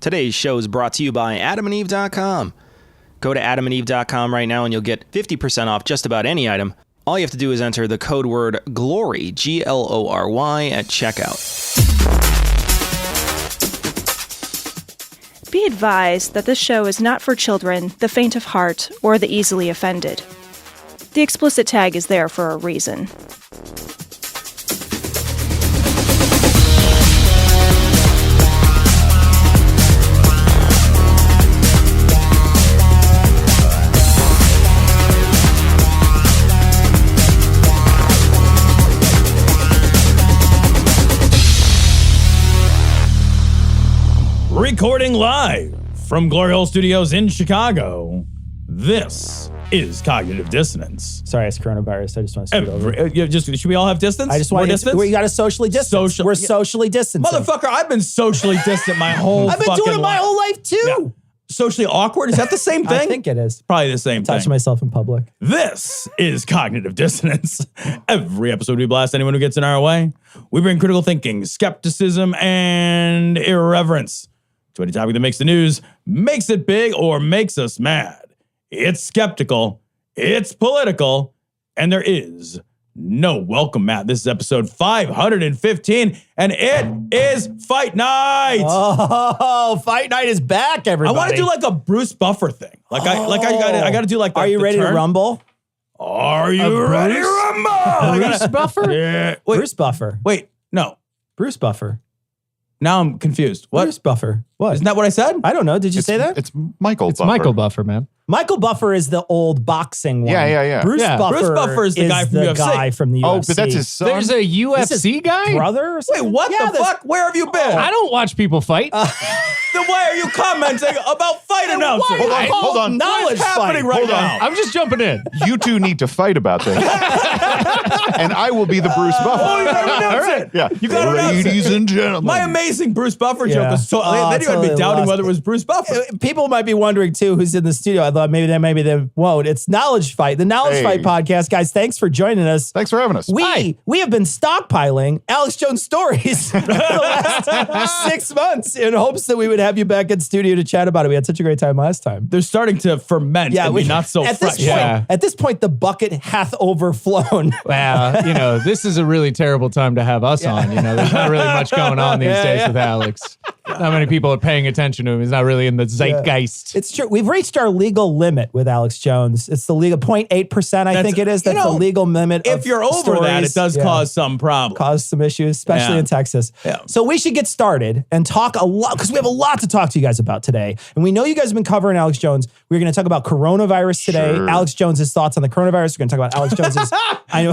Today's show is brought to you by adamandeve.com. Go to adamandeve.com right now and you'll get 50% off just about any item. All you have to do is enter the code word GLORY, Glory, at checkout. Be advised that this show is not for children, the faint of heart, or the easily offended. The explicit tag is there for a reason. Recording live from Glory Hole Studios in Chicago, this is Cognitive Dissonance. Sorry, it's coronavirus. I just want to scoot over. Should we all have distance? I just want distance. We got to socially distance. We're socially distancing. Motherfucker, I've been socially distant my whole I've been fucking doing it my whole life, too. Yeah. Socially awkward? Is that the same thing? I think it is. Probably the same thing. Touch myself in public. This is Cognitive Dissonance. Every episode we blast anyone who gets in our way. We bring critical thinking, skepticism, and irreverence to any topic that makes the news, makes it big, or makes us mad. It's skeptical, it's political, and there is no welcome mat. This is episode 515, and it is Fight Night. Oh, Fight Night is back, everybody. I want to do like a Bruce Buffer thing. I got to do like. Are you ready to rumble? Are you ready to rumble? Bruce Buffer? Yeah. Wait, Bruce Buffer. Wait, no. Bruce Buffer. Now I'm confused. What? Bruce Buffer. What? Isn't that what I said? I don't know. Did you say that? It's Michael Buffer. Michael Buffer, man. Michael Buffer is the old boxing one. Yeah. Bruce Buffer is the guy from UFC. Guy from the UFC. Oh, but that's his son? There's a UFC guy? Brother or Wait, what the fuck? Where have you been? I don't watch people fight. Then why are you commenting about fight announcing? Hold on. What's happening right now? I'm just jumping in. You two need to fight about this. And I will be the Bruce Buffer. Oh, you gotta announce it. Yeah. You gotta announce it. Ladies and gentlemen. My amazing Bruce Buffer joke Yeah. was so... then you would totally be doubting lost whether it was Bruce Buffer. People might be wondering, too, who's in the studio. I thought maybe they won't. It's Knowledge Fight, the Knowledge Fight podcast. Guys, thanks for joining us. Thanks for having us. We have been stockpiling Alex Jones stories for the last 6 months in hopes that we would have you back in studio to chat about it. We had such a great time last time. They're starting to ferment and be not so fresh. At this point, the bucket hath overflown. Well, this is a really terrible time to have us on. There's not really much going on these days with Alex. Not many people are paying attention to him. He's not really in the zeitgeist. It's true. We've reached our legal limit with Alex Jones. It's the legal 0.8%, I think it is. That's the legal limit. If you're over that, it does cause some problems. Cause some issues, especially in Texas. Yeah. So we should get started and talk a lot, because we have a lot to talk to you guys about today. And we know you guys have been covering Alex Jones. We're going to talk about coronavirus today. Sure. Alex Jones's thoughts on the coronavirus. We're going to talk about Alex Jones's...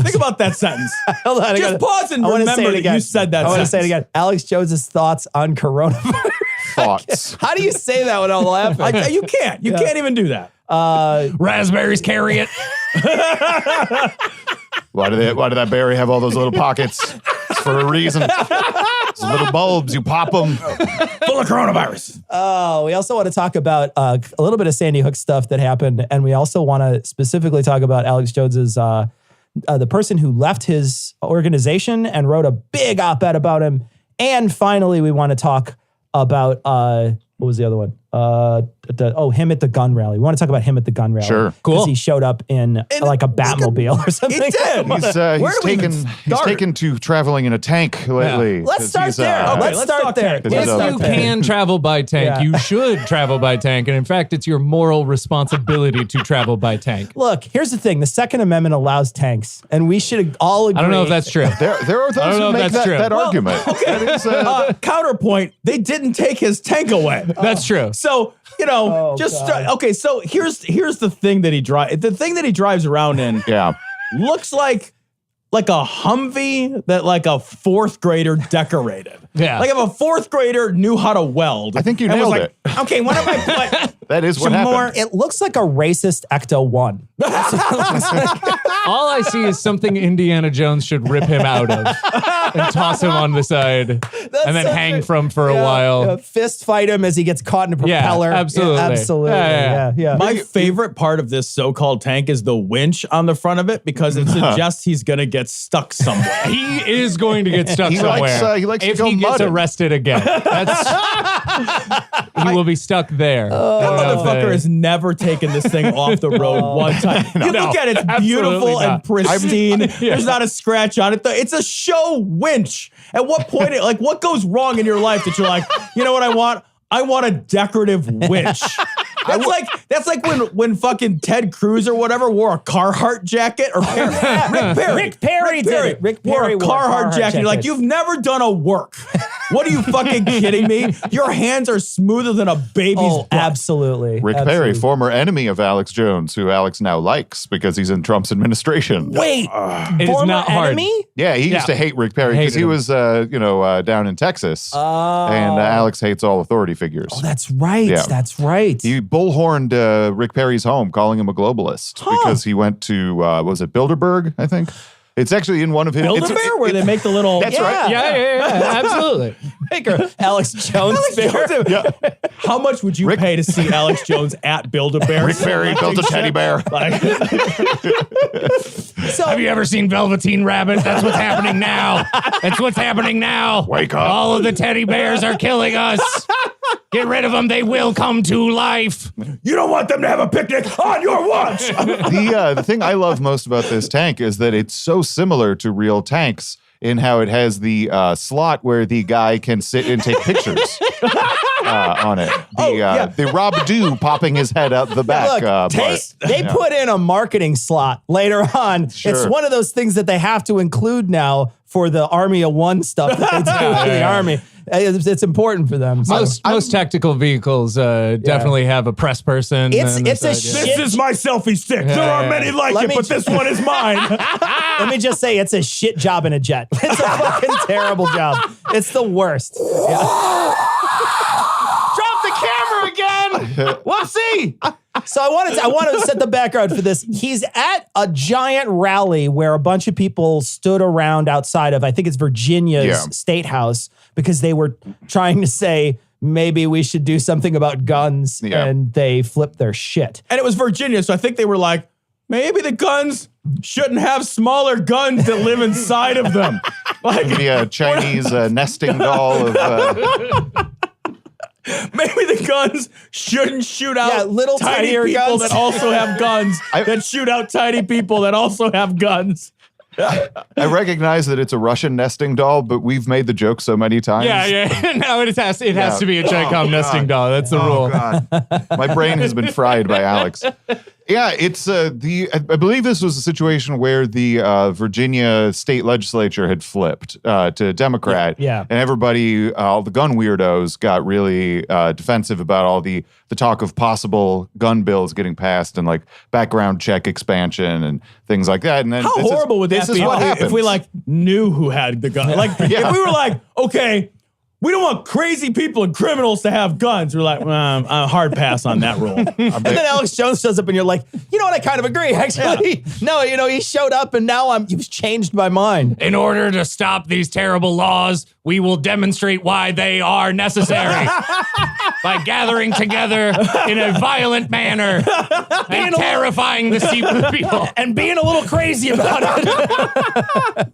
Think about that sentence. Hold on, Just pause and remember that you said that I want to sentence. say it again. Alex Jones's thoughts on coronavirus. Thoughts. How do you say that without laughing? You can't. You can't even do that. Raspberries carry it. Why did that berry have all those little pockets? It's for a reason. Those little bulbs, you pop them. Full of coronavirus. We also want to talk about a little bit of Sandy Hook stuff that happened. And we also want to specifically talk about Alex Jones's, the person who left his organization and wrote a big op-ed about him. And finally, we want to talk about, what was the other one? Him at the gun rally. We want to talk about him at the gun rally. Sure. Cool. Because he showed up in like a Batmobile or something. He did. He's taken to traveling in a tank lately. Let's start there. Okay, let's start there. tank. If you can travel by tank, Yeah. you should travel by tank. And in fact, it's your moral responsibility to travel by tank. Look, here's the thing. The Second Amendment allows tanks, and we should all agree. I don't know if that's true. There are those who make that argument. Okay. That is, Counterpoint, they didn't take his tank away. That's true. So, okay, so here's the thing that he drives. The thing that he drives around in yeah. looks like a Humvee that like a fourth grader decorated. Yeah. Like if a fourth grader knew how to weld. I think you and was nailed like, it. Okay, what if I put That is what some happened. more? It looks like a racist Ecto-1. All I see is something Indiana Jones should rip him out of and toss him on the side and then hang from for a while. Fist fight him as he gets caught in a propeller. Yeah, absolutely. Absolutely. Yeah. My favorite part of this so-called tank is the winch on the front of it because it suggests he's going to get stuck somewhere. He is going to get stuck somewhere. He likes if to go he gets mudding. arrested again. He will be stuck there. That motherfucker has never taken this thing off the road one time. You look at it, it's beautiful and pristine. There's not a scratch on it. It's a show winch. At what point, what goes wrong in your life that you're like, you know what I want? I want a decorative winch. That's like when fucking Ted Cruz or whatever wore a Carhartt jacket or Rick Perry wore a Carhartt jacket. You're like, you've never done a work. What are you fucking kidding me? Your hands are smoother than a baby's butt. Absolutely. Rick Perry, former enemy of Alex Jones, who Alex now likes because he's in Trump's administration. Wait, it is not hard. enemy? Yeah, he used to hate Rick Perry because he was, down in Texas, and Alex hates all authority figures. Oh, that's right. Yeah. That's right. He bullhorned Rick Perry's home, calling him a globalist because he went to was it Bilderberg? I think it's actually in one of his. Build-A-Bear, where they make the little. That's right. Yeah, absolutely. Make her Alex Jones. Yeah. How much would you pay to see Alex Jones at Build-A-Bear? Rick Perry built a teddy bear. So, have you ever seen Velveteen Rabbit? That's what's happening now. That's what's happening now. Wake up. All of the teddy bears are killing us. Get rid of them. They will come to life. You don't want them to have a picnic on your watch. The thing I love most about this tank is that it's so similar to real tanks in how it has the slot where the guy can sit and take pictures on it. The Rob Dew popping his head out the back. They put in a marketing slot later on. Sure. It's one of those things that they have to include now for the Army of One stuff that they do for the Army. It's important for them. So. Most tactical vehicles definitely have a press person. It's a This is my selfie stick. There are many like it, but this one is mine. Let me just say, it's a shit job in a jet. It's a fucking terrible job. It's the worst. Yeah. Drop the camera again. Whoopsie. So I want to set the background for this. He's at a giant rally where a bunch of people stood around outside of, I think it's Virginia's State House, because they were trying to say, maybe we should do something about guns, and they flipped their shit. And it was Virginia, so I think they were like, maybe the guns shouldn't have smaller guns that live inside of them. Like the Chinese nesting doll of... maybe the guns shouldn't shoot out little tiny tinier people guns that also have guns that shoot out tiny people that also have guns. I recognize that it's a Russian nesting doll, but we've made the joke so many times. Yeah. Now it has to be a Chicom nesting doll. That's the rule. God. My brain has been fried by Alex. Yeah, it's I believe this was a situation where the Virginia state legislature had flipped to Democrat. Yeah. And everybody, all the gun weirdos got really defensive about all the talk of possible gun bills getting passed and like background check expansion and things like that. And then How horrible would that be if we like knew who had the gun? Like if we were like, okay, we don't want crazy people and criminals to have guns. We're like, hard pass on that rule. And then Alex Jones shows up and you're like, you know what, I kind of agree, actually. No, he showed up and now you've changed my mind. In order to stop these terrible laws, we will demonstrate why they are necessary by gathering together in a violent manner and terrifying the people. And being a little crazy about it.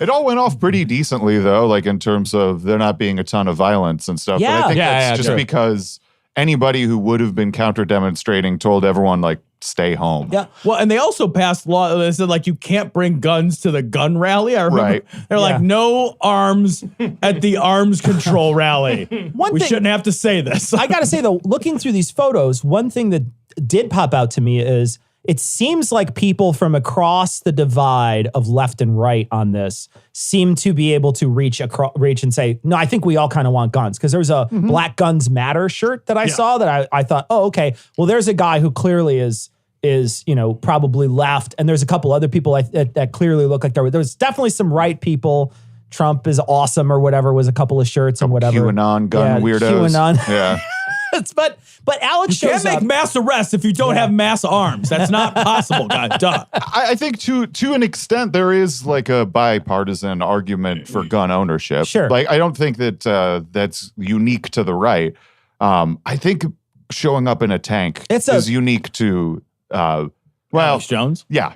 It all went off pretty decently, though, like in terms of there not being a ton of violence and stuff. Yeah. But I think that's just because anybody who would have been counter-demonstrating told everyone, like, stay home. Yeah. Well, and they also passed law that said, like, you can't bring guns to the gun rally. I remember they're like, no arms at the arms control rally. We shouldn't have to say this. I got to say, though, looking through these photos, one thing that did pop out to me is it seems like people from across the divide of left and right on this seem to be able to reach and say, no, I think we all kind of want guns. Because there was a Black Guns Matter shirt that I saw that I thought, oh, okay, well, there's a guy who clearly is probably left. And there's a couple other people that clearly look like there's definitely some right people. Trump is awesome or whatever was a couple of shirts and whatever. QAnon gun weirdos. QAnon. Yeah. but Alex You shows can't make up. mass arrests if you don't have mass arms. That's not possible, God. Duh. I think to an extent there is like a bipartisan argument for gun ownership. Sure. Like I don't think that that's unique to the right. I think showing up in a tank is unique to Alex Jones? Yeah.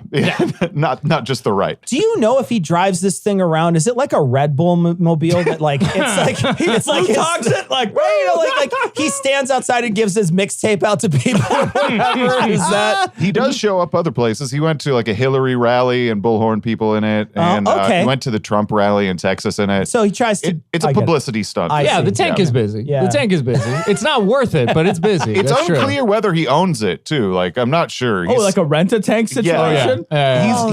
not just the right. Do you know if he drives this thing around? Is it like a Red Bull mobile that like it's like his, talks it like like he stands outside and gives his mixtape out to people? Whatever is that? He does show up other places. He went to like a Hillary rally and bullhorn people in it, and okay. he went to the Trump rally in Texas in it. So he tries to. It's a publicity stunt. Yeah, the tank is busy. The tank is busy. It's not worth it, but it's busy. It's That's unclear whether he owns it too. Like I'm not sure. like a rent-a-tank situation?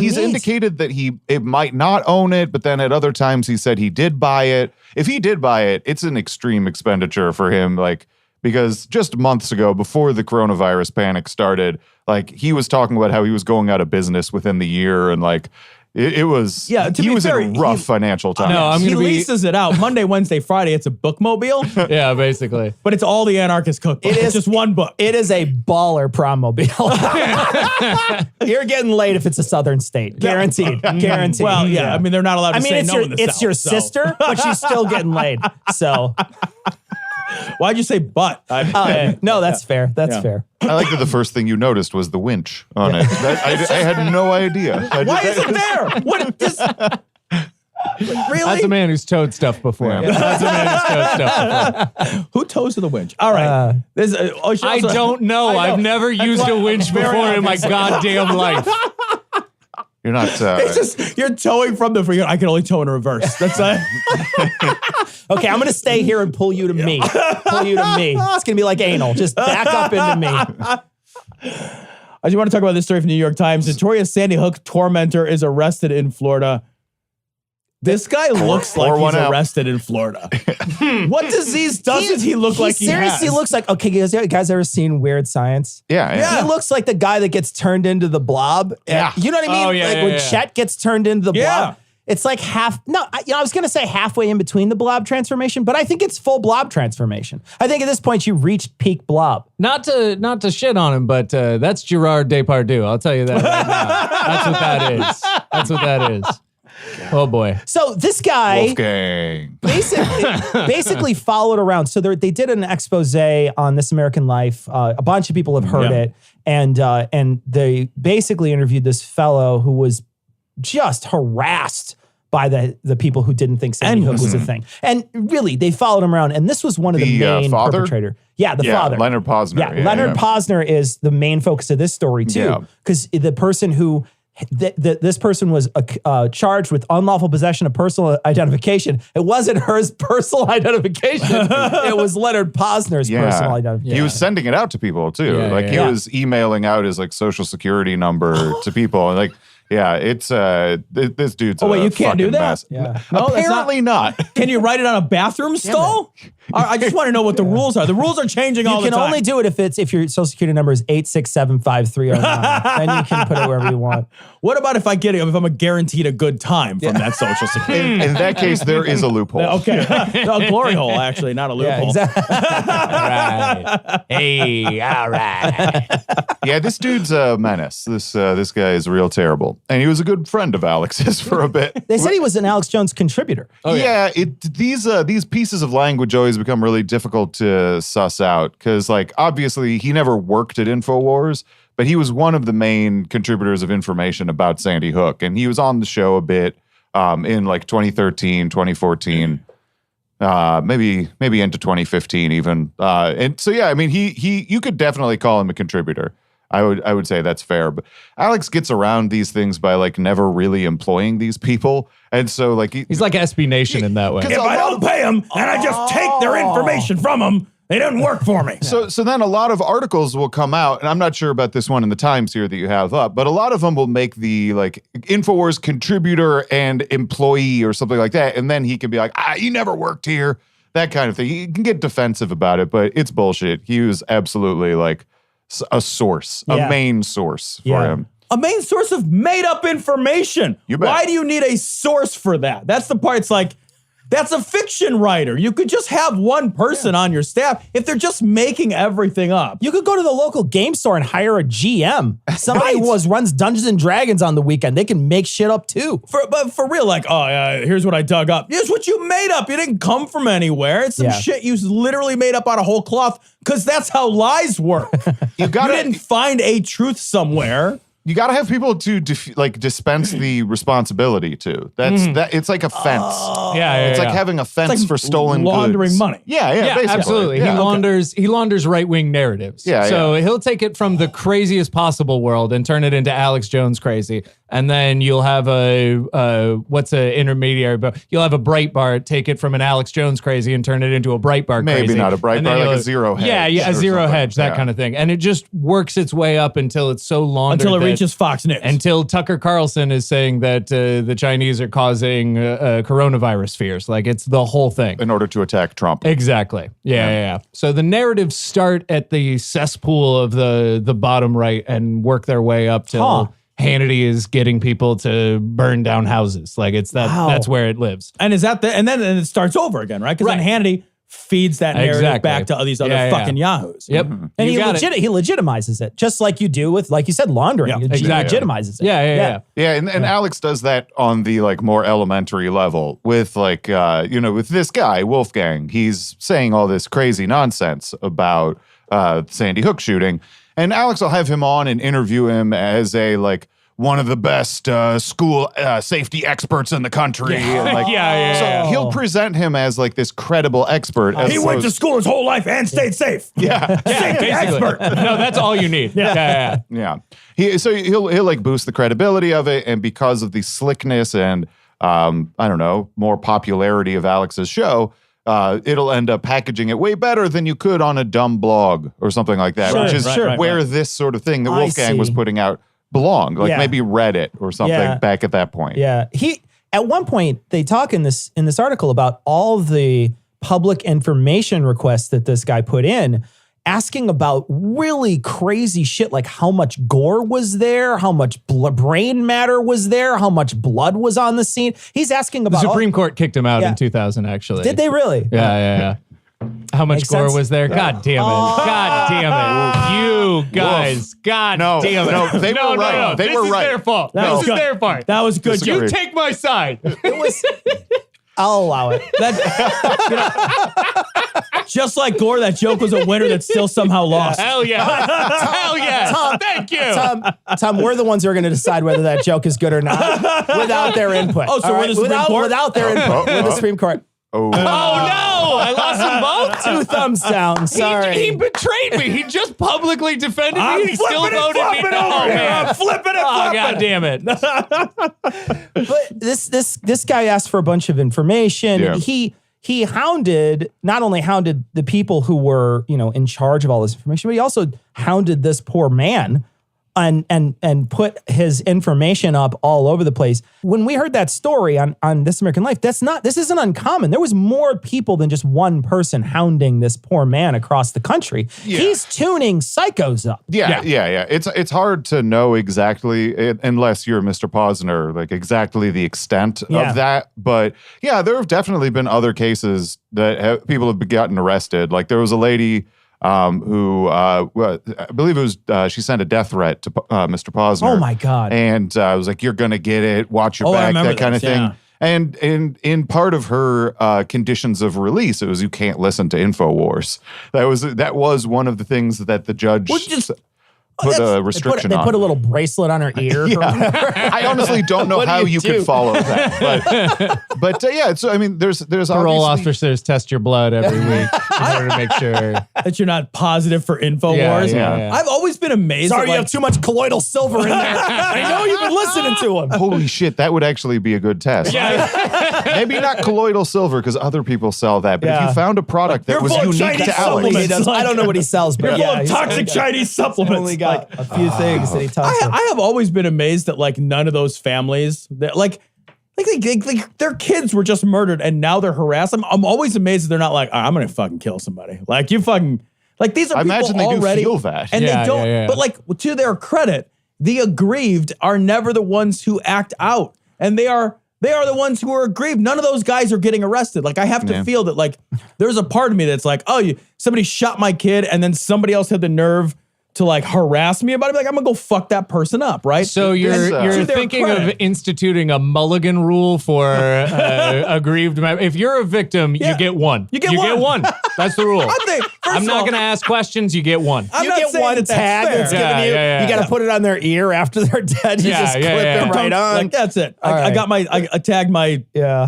He's indicated that it might not own it, but then at other times he said he did buy it. If he did buy it, it's an extreme expenditure for him, like because just months ago, before the coronavirus panic started, like he was talking about how he was going out of business within the year, and like it was he was in rough financial times. No, I'm he gonna be leases it out Monday, Wednesday, Friday. It's a bookmobile, yeah, basically. but it's all the anarchist cookbook. It's just one book. It is a baller prom mobile. You're getting laid if it's a southern state. Guaranteed. Guaranteed. Well, yeah. I mean, they're not allowed to say it's no in the it's South, your so. sister, but she's still getting laid. So Why'd you say but? no, that's fair. That's fair. I like that the first thing you noticed was the winch on it. I had no idea. Why is it there? What is... Really? That's a man who's towed stuff before. Yeah. That's a man who's towed stuff before. Who tows to the winch? All right. I don't know. I've never used a winch before in my goddamn life. You're not. It's just you're towing from the free. I can only tow in reverse. That's Okay, I'm gonna stay here and pull you to me. Pull you to me. It's gonna be like anal. Just back up into me. I just want to talk about this story from the New York Times. Notorious Sandy Hook tormentor is arrested in Florida. This guy looks like he's arrested in Florida. What disease doesn't he look like he seriously has? looks like, okay, you guys ever seen Weird Science? Yeah. He looks like the guy that gets turned into the blob. Yeah. You know what I mean? Oh, yeah, like yeah, when yeah. Chet gets turned into the Yeah. blob. It's like I was going to say halfway in between the blob transformation, but I think it's full blob transformation. I think at this point you reached peak blob. Not to shit on him, but that's Gerard Depardieu. I'll tell you that right now. That's what that is. That's what that is. Oh boy. So this guy Wolfgang. basically followed around. So they did an expose on This American Life. A bunch of people have heard it. And they basically interviewed this fellow who was just harassed by the people who didn't think Sandy Hook was a thing. And really, they followed him around. And this was one of the main father? perpetrator. Yeah, the father. Leonard Posner. Yeah, Leonard Posner is the main focus of this story too. Because the person who... this person was charged with unlawful possession of personal identification. It wasn't her personal identification. It was Leonard Posner's personal identification. He was sending it out to people too. He was emailing out his like social security number to people. And like, it's this dude's. Oh wait, you can't do that. Mess. Yeah. No, Apparently not. Can you write it on a bathroom stall? I just want to know what the rules are. The rules are changing all the You time. can only do it if your social security number is 8675309. Then you can put it wherever you want. What about if I'm guaranteed a good time from that social security? In that case, there is a loophole. Okay. No, a glory hole, actually, not a loophole. Yeah, exactly. All right. Hey, all right. Yeah, this dude's a menace. This guy is real terrible, and he was a good friend of Alex's for a bit. They said he was an Alex Jones contributor. These pieces of language always become really difficult to suss out because, like, obviously he never worked at Infowars, but he was one of the main contributors of information about Sandy Hook, and he was on the show a bit in like 2013, 2014. Maybe into 2015 even. And so, yeah, I mean, you could definitely call him a contributor. I would say that's fair. But Alex gets around these things by like never really employing these people. And so like He's like SB Nation in that way. If I don't pay them and I just take their information from them, they didn't work for me. So then a lot of articles will come out, and I'm not sure about this one in the Times here that you have up, but a lot of them will make the like Infowars contributor and employee or something like that. And then he can be like, you never worked here, that kind of thing. He can get defensive about it, but it's bullshit. He was absolutely like a source, a main source for him. A main source of made up information. You bet. Why do you need a source for that? That's the part. It's like, That's a fiction writer. You could just have one person on your staff if they're just making everything up. You could go to the local game store and hire a GM. Somebody who runs Dungeons and Dragons on the weekend. They can make shit up too. But for real, like, oh, here's what I dug up. Here's what you made up. It didn't come from anywhere. It's some shit you literally made up out of whole cloth because that's how lies work. You didn't find a truth somewhere. You got to have people to dispense the responsibility to. That. It's like a fence. It's like having a fence for stolen laundering goods. money. Yeah, basically. Absolutely. Yeah. He launders right-wing narratives. So he'll take it from the craziest possible world and turn it into Alex Jones crazy. And then you'll have what's an intermediary? But you'll have a Breitbart take it from an Alex Jones crazy and turn it into a Breitbart crazy. Maybe not a Breitbart, like a zero hedge. Yeah, a zero hedge, that kind of thing. And it just works its way up until it's so laundered. Until it reaches Fox News. Until Tucker Carlson is saying that the Chinese are causing coronavirus fears. Like, it's the whole thing. In order to attack Trump. Exactly. Yeah. So the narratives start at the cesspool of the bottom right and work their way up till Hannity is getting people to burn down houses. Like, it's that's where it lives. And is that and then it starts over again, right? Because then Hannity feeds that narrative back to all these other fucking yahoos. Yep. And he legitimizes it, just like you do with, like you said, laundering. Yeah, He legitimizes it. Yeah, and Alex does that on the more elementary level with with this guy, Wolfgang. He's saying all this crazy nonsense about Sandy Hook shooting. And Alex will have him on and interview him as one of the best school safety experts in the country. So he'll present him as this credible expert. He went to school his whole life and stayed safe. Safety expert. No, that's all you need. Yeah. He'll boost the credibility of it, and because of the slickness and more popularity of Alex's show, it'll end up packaging it way better than you could on a dumb blog or something like that, which is where this sort of thing that Wolfgang was putting out belonged, maybe Reddit or something back at that point. Yeah. At one point, they talk in this article about all the public information requests that this guy put in, asking about really crazy shit, like how much gore was there, how much brain matter was there, how much blood was on the scene. He's asking about... The Supreme Court kicked him out in 2000, actually. Did they really? Yeah. How much Makes gore sense. was there? God damn it. God damn it. You guys. God damn it. No, they were right. They were right. This is their fault. This is their fault. That was good. Disagree. You take my side. I'll allow it. Just like Gore, that joke was a winner that still somehow lost. Hell yeah. Hell yeah. Tom, thank you. Tom, we're the ones who are going to decide whether that joke is good or not without their input. Oh, so we're the Supreme Court? Without their input. We're the Supreme Court. Oh, no. I lost them both. 2 thumbs down. Sorry. He betrayed me. He just publicly defended me. He still voted me. I'm flipping it. Oh, God damn it. But this guy asked for a bunch of information. Yeah. He not only hounded the people who were, in charge of all this information, but he also hounded this poor man and put his information up all over the place. When we heard that story on This American Life, this isn't uncommon. There was more people than just one person hounding this poor man across the country. Yeah. He's tuning psychos up. Yeah. It's hard to know exactly, unless you're Mr. Posner, exactly the extent of that. But yeah, there have definitely been other cases that people have gotten arrested. There was a lady who I believe it was she sent a death threat to Mr. Posner. Oh my God! And I was like, "You're gonna get it. Watch your back." That kind of thing. Yeah. And in part of her conditions of release, it was you can't listen to Infowars. That was one of the things that the judge put a restriction on. They put a little bracelet on her ear. I honestly don't know how you could follow that. But yeah, so I mean, there's Parole obviously officers test your blood every week in order to make sure that you're not positive for Infowars. Yeah. I've always been amazed. Sorry, you have too much colloidal silver in there. I know you've been listening to him. Holy shit, that would actually be a good test. Maybe not colloidal silver because other people sell that, but if you found a product that was unique to Alex. I don't know what he sells, but full of toxic Chinese supplements. Only got a few things that he talks about. I have always been amazed that none of those families that their kids were just murdered and now they're harassed. I'm always amazed that they're not I'm gonna fucking kill somebody. You fucking these are I people imagine they already do feel that. and they don't. But to their credit, the aggrieved are never the ones who act out, and they are They are the ones who are aggrieved. None of those guys are getting arrested. Like, I have to feel that, like, there's a part of me that's like, oh, somebody shot my kid, and then somebody else had the nerve to like harass me about it. Like, I'm gonna go fuck that person up, right? So you're thinking of instituting a mulligan rule for aggrieved. If you're a victim, you get one. You get one. That's the rule. I'm not going to ask questions. You get one. You get one tag that's given you. You got to put it on their ear after they're dead. You just clip it right on. Like, that's it. I got I tagged my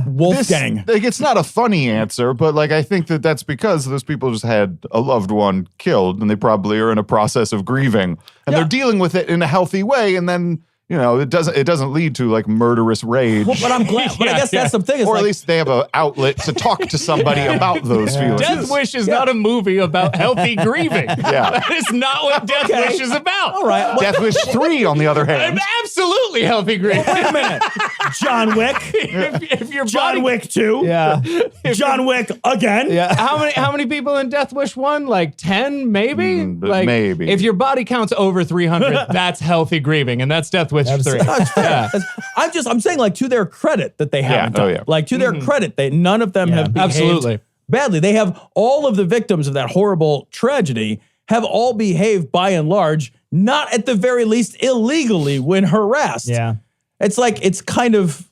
Wolfgang. Like, it's not a funny answer, but like I think that's because those people just had a loved one killed, and they probably are in a process of grieving, and they're dealing with it in a healthy way, and then it doesn't lead to like murderous rage. Well, but I'm glad. But I guess that's the thing. Or at least they have an outlet to talk to somebody about those feelings. Death Wish is not a movie about healthy grieving. That is not what Death Wish is about. All right. Death Wish 3, on the other hand. Absolutely healthy grieving. Wait a minute. John Wick. If your John Wick 2. Yeah. John Wick again. Yeah. How many people in Death Wish 1? Like 10, maybe? Maybe. If your body counts over 300, that's healthy grieving, and that's Death Wish 3. I'm saying, like, to their credit that they haven't done. Like, to their credit, none of them have behaved badly. They have all of the victims of that horrible tragedy have all behaved by and large, not at the very least illegally when harassed. Yeah. It's kind of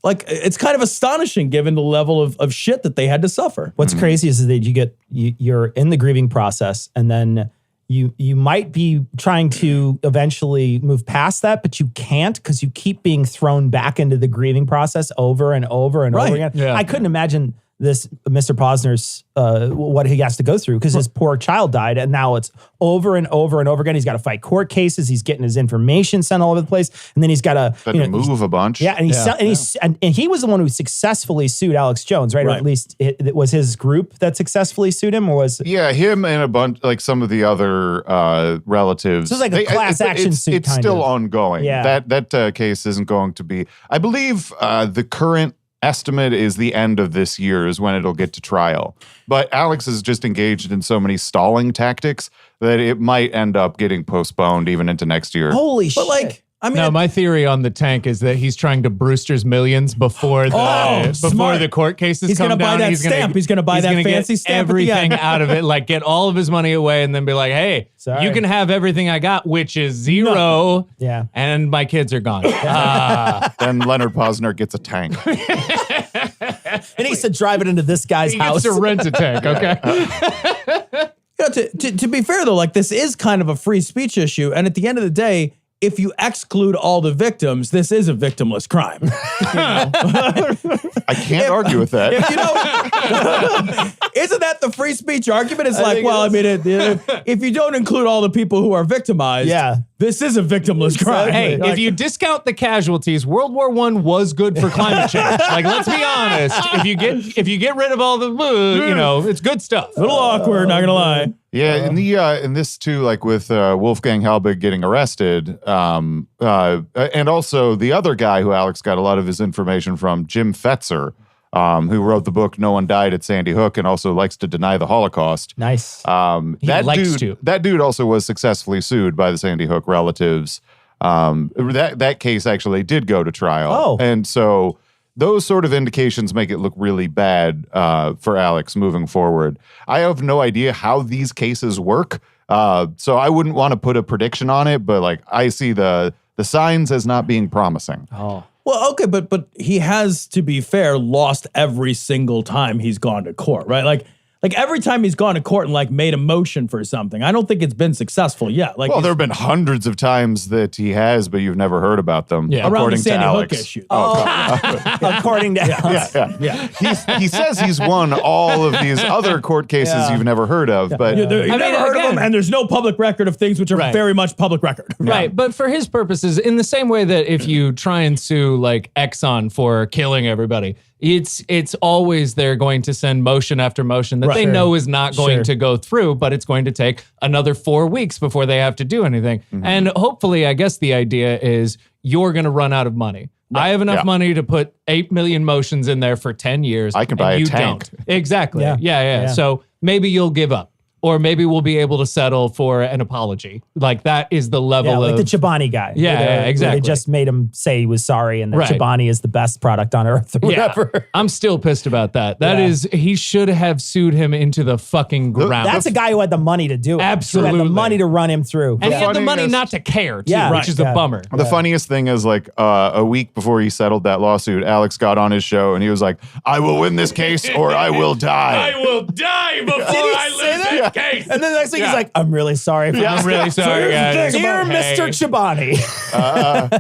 astonishing given the level of shit that they had to suffer. What's crazy is that you're in the grieving process, and then you might be trying to eventually move past that, but you can't because you keep being thrown back into the grieving process over and over and over again. Yeah. I couldn't imagine this Mr. Posner's what he has to go through because his poor child died, and now it's over and over and over again. He's got to fight court cases. He's getting his information sent all over the place, and then he's got to move a bunch. Yeah, and he was the one who successfully sued Alex Jones, right? Or at least it was his group that successfully sued him, or was him and a bunch like some of the other relatives. So it's like a class action suit. It's still ongoing. Yeah. That case isn't going to be. I believe the current estimate is the end of this year is when it'll get to trial. But Alex is just engaged in so many stalling tactics that it might end up getting postponed even into next year. Holy shit. But like, I mean, no, my theory on the tank is that he's trying to Brewster's Millions before the court cases he's come gonna down. Buy that stamp. He's going to buy that fancy stamp. Everything out of it, like get all of his money away, and then be like, "Hey, you can have everything I got, which is zero." No. Yeah, and my kids are gone. Then Leonard Posner gets a tank. And he needs to drive it into this guy's house. He gets to rent a tank. Okay. To be fair though, like this is kind of a free speech issue, and at the end of the day, if you exclude all the victims, this is a victimless crime. I can't argue with that. Isn't that the free speech argument? It's like, well, I mean, if you don't include all the people who are victimized, this is a victimless crime. Hey, if you discount the casualties, World War I was good for climate change. Like, let's be honest. If you get rid of all the, it's good stuff. A little awkward, not gonna lie. Yeah, in this too, like with Wolfgang Halbig getting arrested, and also the other guy who Alex got a lot of his information from, Jim Fetzer, who wrote the book "No One Died at Sandy Hook" and also likes to deny the Holocaust. Nice. That dude also was successfully sued by the Sandy Hook relatives. That case actually did go to trial. And so those sort of indications make it look really bad for Alex moving forward. I have no idea how these cases work, so I wouldn't want to put a prediction on it, but like I see the signs as not being promising. Oh. Well, okay, but he has, to be fair, lost every single time he's gone to court, right? Like every time he's gone to court and like made a motion for something, I don't think it's been successful yet. Like, well, there have been hundreds of times that he has, but you've never heard about them. Yeah, around the Sandy Hook issue. According to Alex. Yeah. He says he's won all of these other court cases you've never heard of, but you've never heard of them, and there's no public record of things which are very much public record. Right, but for his purposes, in the same way that if you try and sue like Exxon for killing everybody, it's always they're going to send motion after motion that they know is not going to go through, but it's going to take another 4 weeks before they have to do anything. Mm-hmm. And hopefully, I guess the idea is you're going to run out of money. Right. I have enough money to put 8 million motions in there for 10 years. I can buy a tank. Don't. Exactly. Yeah. So maybe you'll give up. or maybe we'll be able to settle for an apology. Like that is the level like of the Chobani guy. Yeah, where exactly. They just made him say he was sorry and that Right. Chobani is the best product on earth or whatever. I'm still pissed about that. That Yeah. is, he should have sued him into the fucking ground. That's a guy who had the money to do it. Absolutely. Who had the money to run him through. and he had the money funniest- not to care, too, Yeah, which is a bummer. The funniest thing is like a week before he settled that lawsuit, Alex got on his show and he was like, I will win this case or I will die. will die before I lose this case. And then the next thing he's like, I'm really sorry. For I'm really sorry, guys. Dear Hey. Mr. Chobani.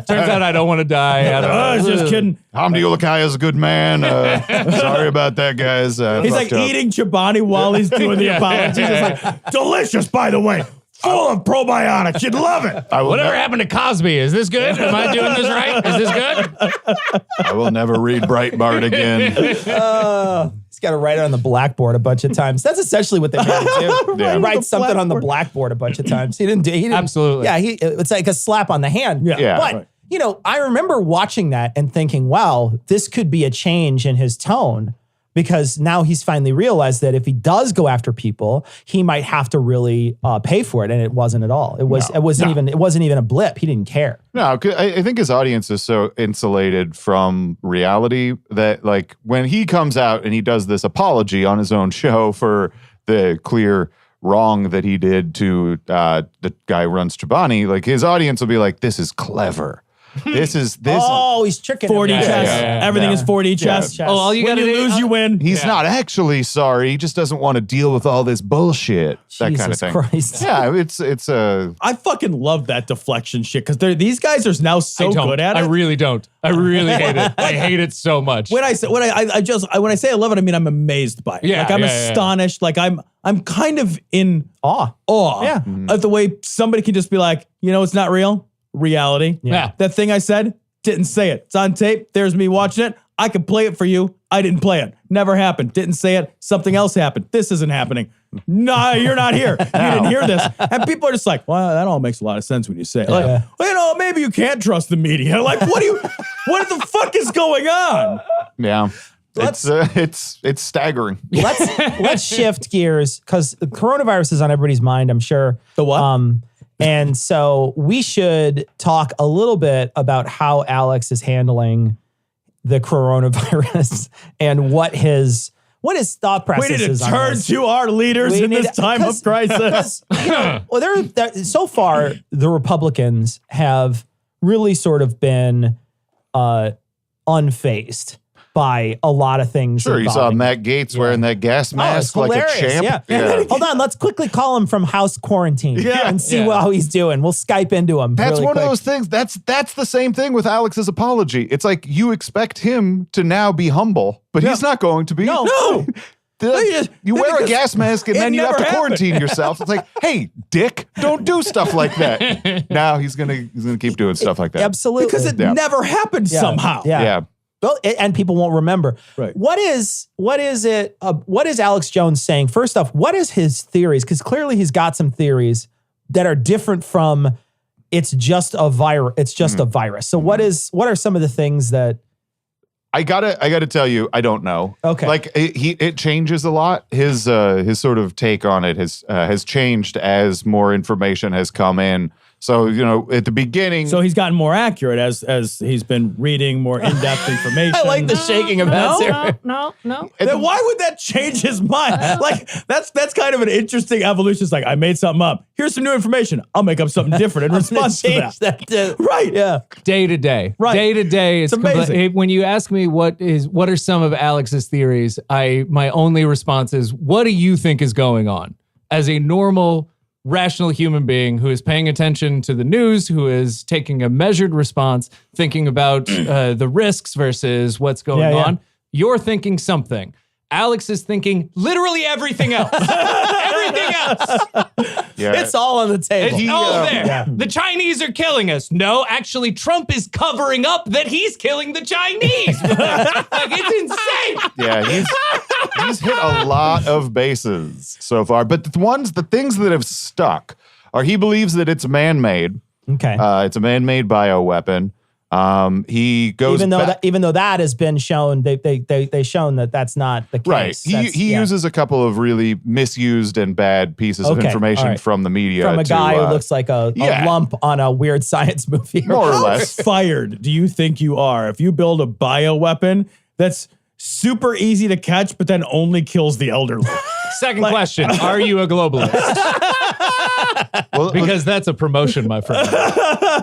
Turns out I don't want to die. I don't I was just kidding. Hamdi Ulukaya is a good man. Sorry about that, guys. He's like eating Chobani while he's doing the apology. He's like, delicious, by the way. Full of probiotics. You'd love it. Whatever happened to Cosby? Is this good? Am I doing this right? Is this good? I will never read Breitbart again. He's got to write it on the blackboard a bunch of times. That's essentially what they made him do. Yeah. He writes something on the blackboard a bunch of times. He didn't. Absolutely. Yeah, it's like a slap on the hand. Yeah. But, Right. you know, I remember watching that and thinking, wow, this could be a change in his tone because now he's finally realized that if he does go after people, he might have to really pay for it. And it wasn't at all. It wasn't even a blip. He didn't care. No, 'cause I think his audience is so insulated from reality that like when he comes out and he does this apology on his own show for the clear wrong that he did to the guy who runs Chobani, like his audience will be like, this is clever. This. Oh, he's tricking 4D him. chess. yeah. Everything is 4D chess. Chess. Oh, all you When got to you do lose, you win. He's not actually sorry. He just doesn't want to deal with all this bullshit. That kind of Jesus thing. Christ. Yeah, it's a. I fucking love that deflection shit because these guys are now so I don't. good at it. I really don't. I really hate it. I hate it so much. when I say when I say I love it, I mean I'm amazed by it. Yeah, like I'm yeah, yeah. astonished. Like I'm kind of in Awe. awe of the way somebody can just be like, you know, it's not real. Reality. Yeah. That thing I said, didn't say it. It's on tape. There's me watching it. I can play it for you. I didn't play it. Never happened. Didn't say it. Something else happened. This isn't happening. No, you're not here. You didn't hear this. And people are just like, well, that all makes a lot of sense when you say it. Like, well, you know, maybe you can't trust the media. Like, what the fuck is going on? Yeah. It's staggering. Let's shift gears because the coronavirus is on everybody's mind, I'm sure. The what? And so we should talk a little bit about how Alex is handling the coronavirus and what his thought process We need is to on turn this. to our leaders We in need this to- time of crisis. You know, well, so far the Republicans have really sort of been unfazed by a lot of things. Sure, you saw involving- Matt Gaetz wearing that gas Oh, it's mask like a hilarious. champ. Yeah. Hold on, let's quickly call him from house quarantine and see how he's doing. We'll Skype into him. That's really one quick. of those things. That's the same thing with Alex's apology. It's like you expect him to now be humble, but he's not going to be. No. You wear a Because gas mask and it then you have never to happened. quarantine yourself. It's like, hey, dick, don't do stuff like that. Now he's gonna keep doing stuff like that. Absolutely. Because it Yeah. never happened somehow. Yeah. Yeah. Well, and people won't remember. Right. What is Alex Jones saying? First off, what is his theories? Because clearly he's got some theories that are different from it's just a virus. It's just a virus. So what are some of the things that I gotta tell you, I don't know. Okay. Like it changes a lot. His sort of take on it has changed as more information has come in. So, you know, at the beginning. So he's gotten more accurate as he's been reading more in-depth information. I like the shaking of heads here. No. Then why would that change his mind? Like that's kind of an interesting evolution. It's like I made something up. Here's some new information. I'll make up something different in response to Change that. that. Right. Yeah. Day to day. Right. Day to day. It's amazing. When you ask me what are some of Alex's theories, my only response is, what do you think is going on? As a normal, rational human being who is paying attention to the news, who is taking a measured response, thinking about the risks versus what's going on, you're thinking something. Alex is thinking literally everything else. Everything else. Yeah. It's all on the table. It's all there. The Chinese are killing us. No, actually, Trump is covering up that he's killing the Chinese. Like, it's insane. Yeah, he's hit a lot of bases so far. But the things that have stuck are he believes that it's man-made. Okay. It's a man-made bioweapon. He goes even though that has been shown, they shown that that's not the case. Right. He uses a couple of really misused and bad pieces of information from the media. From a guy who looks like a lump on a weird science movie. More or less. Fired do you think you are if you build a bioweapon that's super easy to catch, but then only kills the elderly? Second question, are you a globalist? Because that's a promotion, my friend.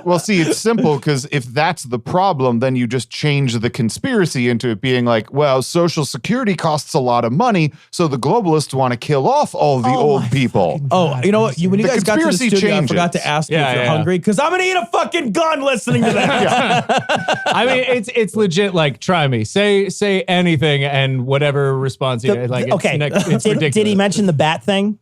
Well, see, it's simple because if that's the problem, then you just change the conspiracy into it being like, well, Social Security costs a lot of money, so the globalists want to kill off all the old people. You know what? When you guys got to the studio, changes. I forgot to ask you if you're hungry because I'm going to eat a fucking gun listening to that. I mean, it's legit. Like, try me. Say anything, and whatever response you get. Like, it's ridiculous. Did he mention the bat thing?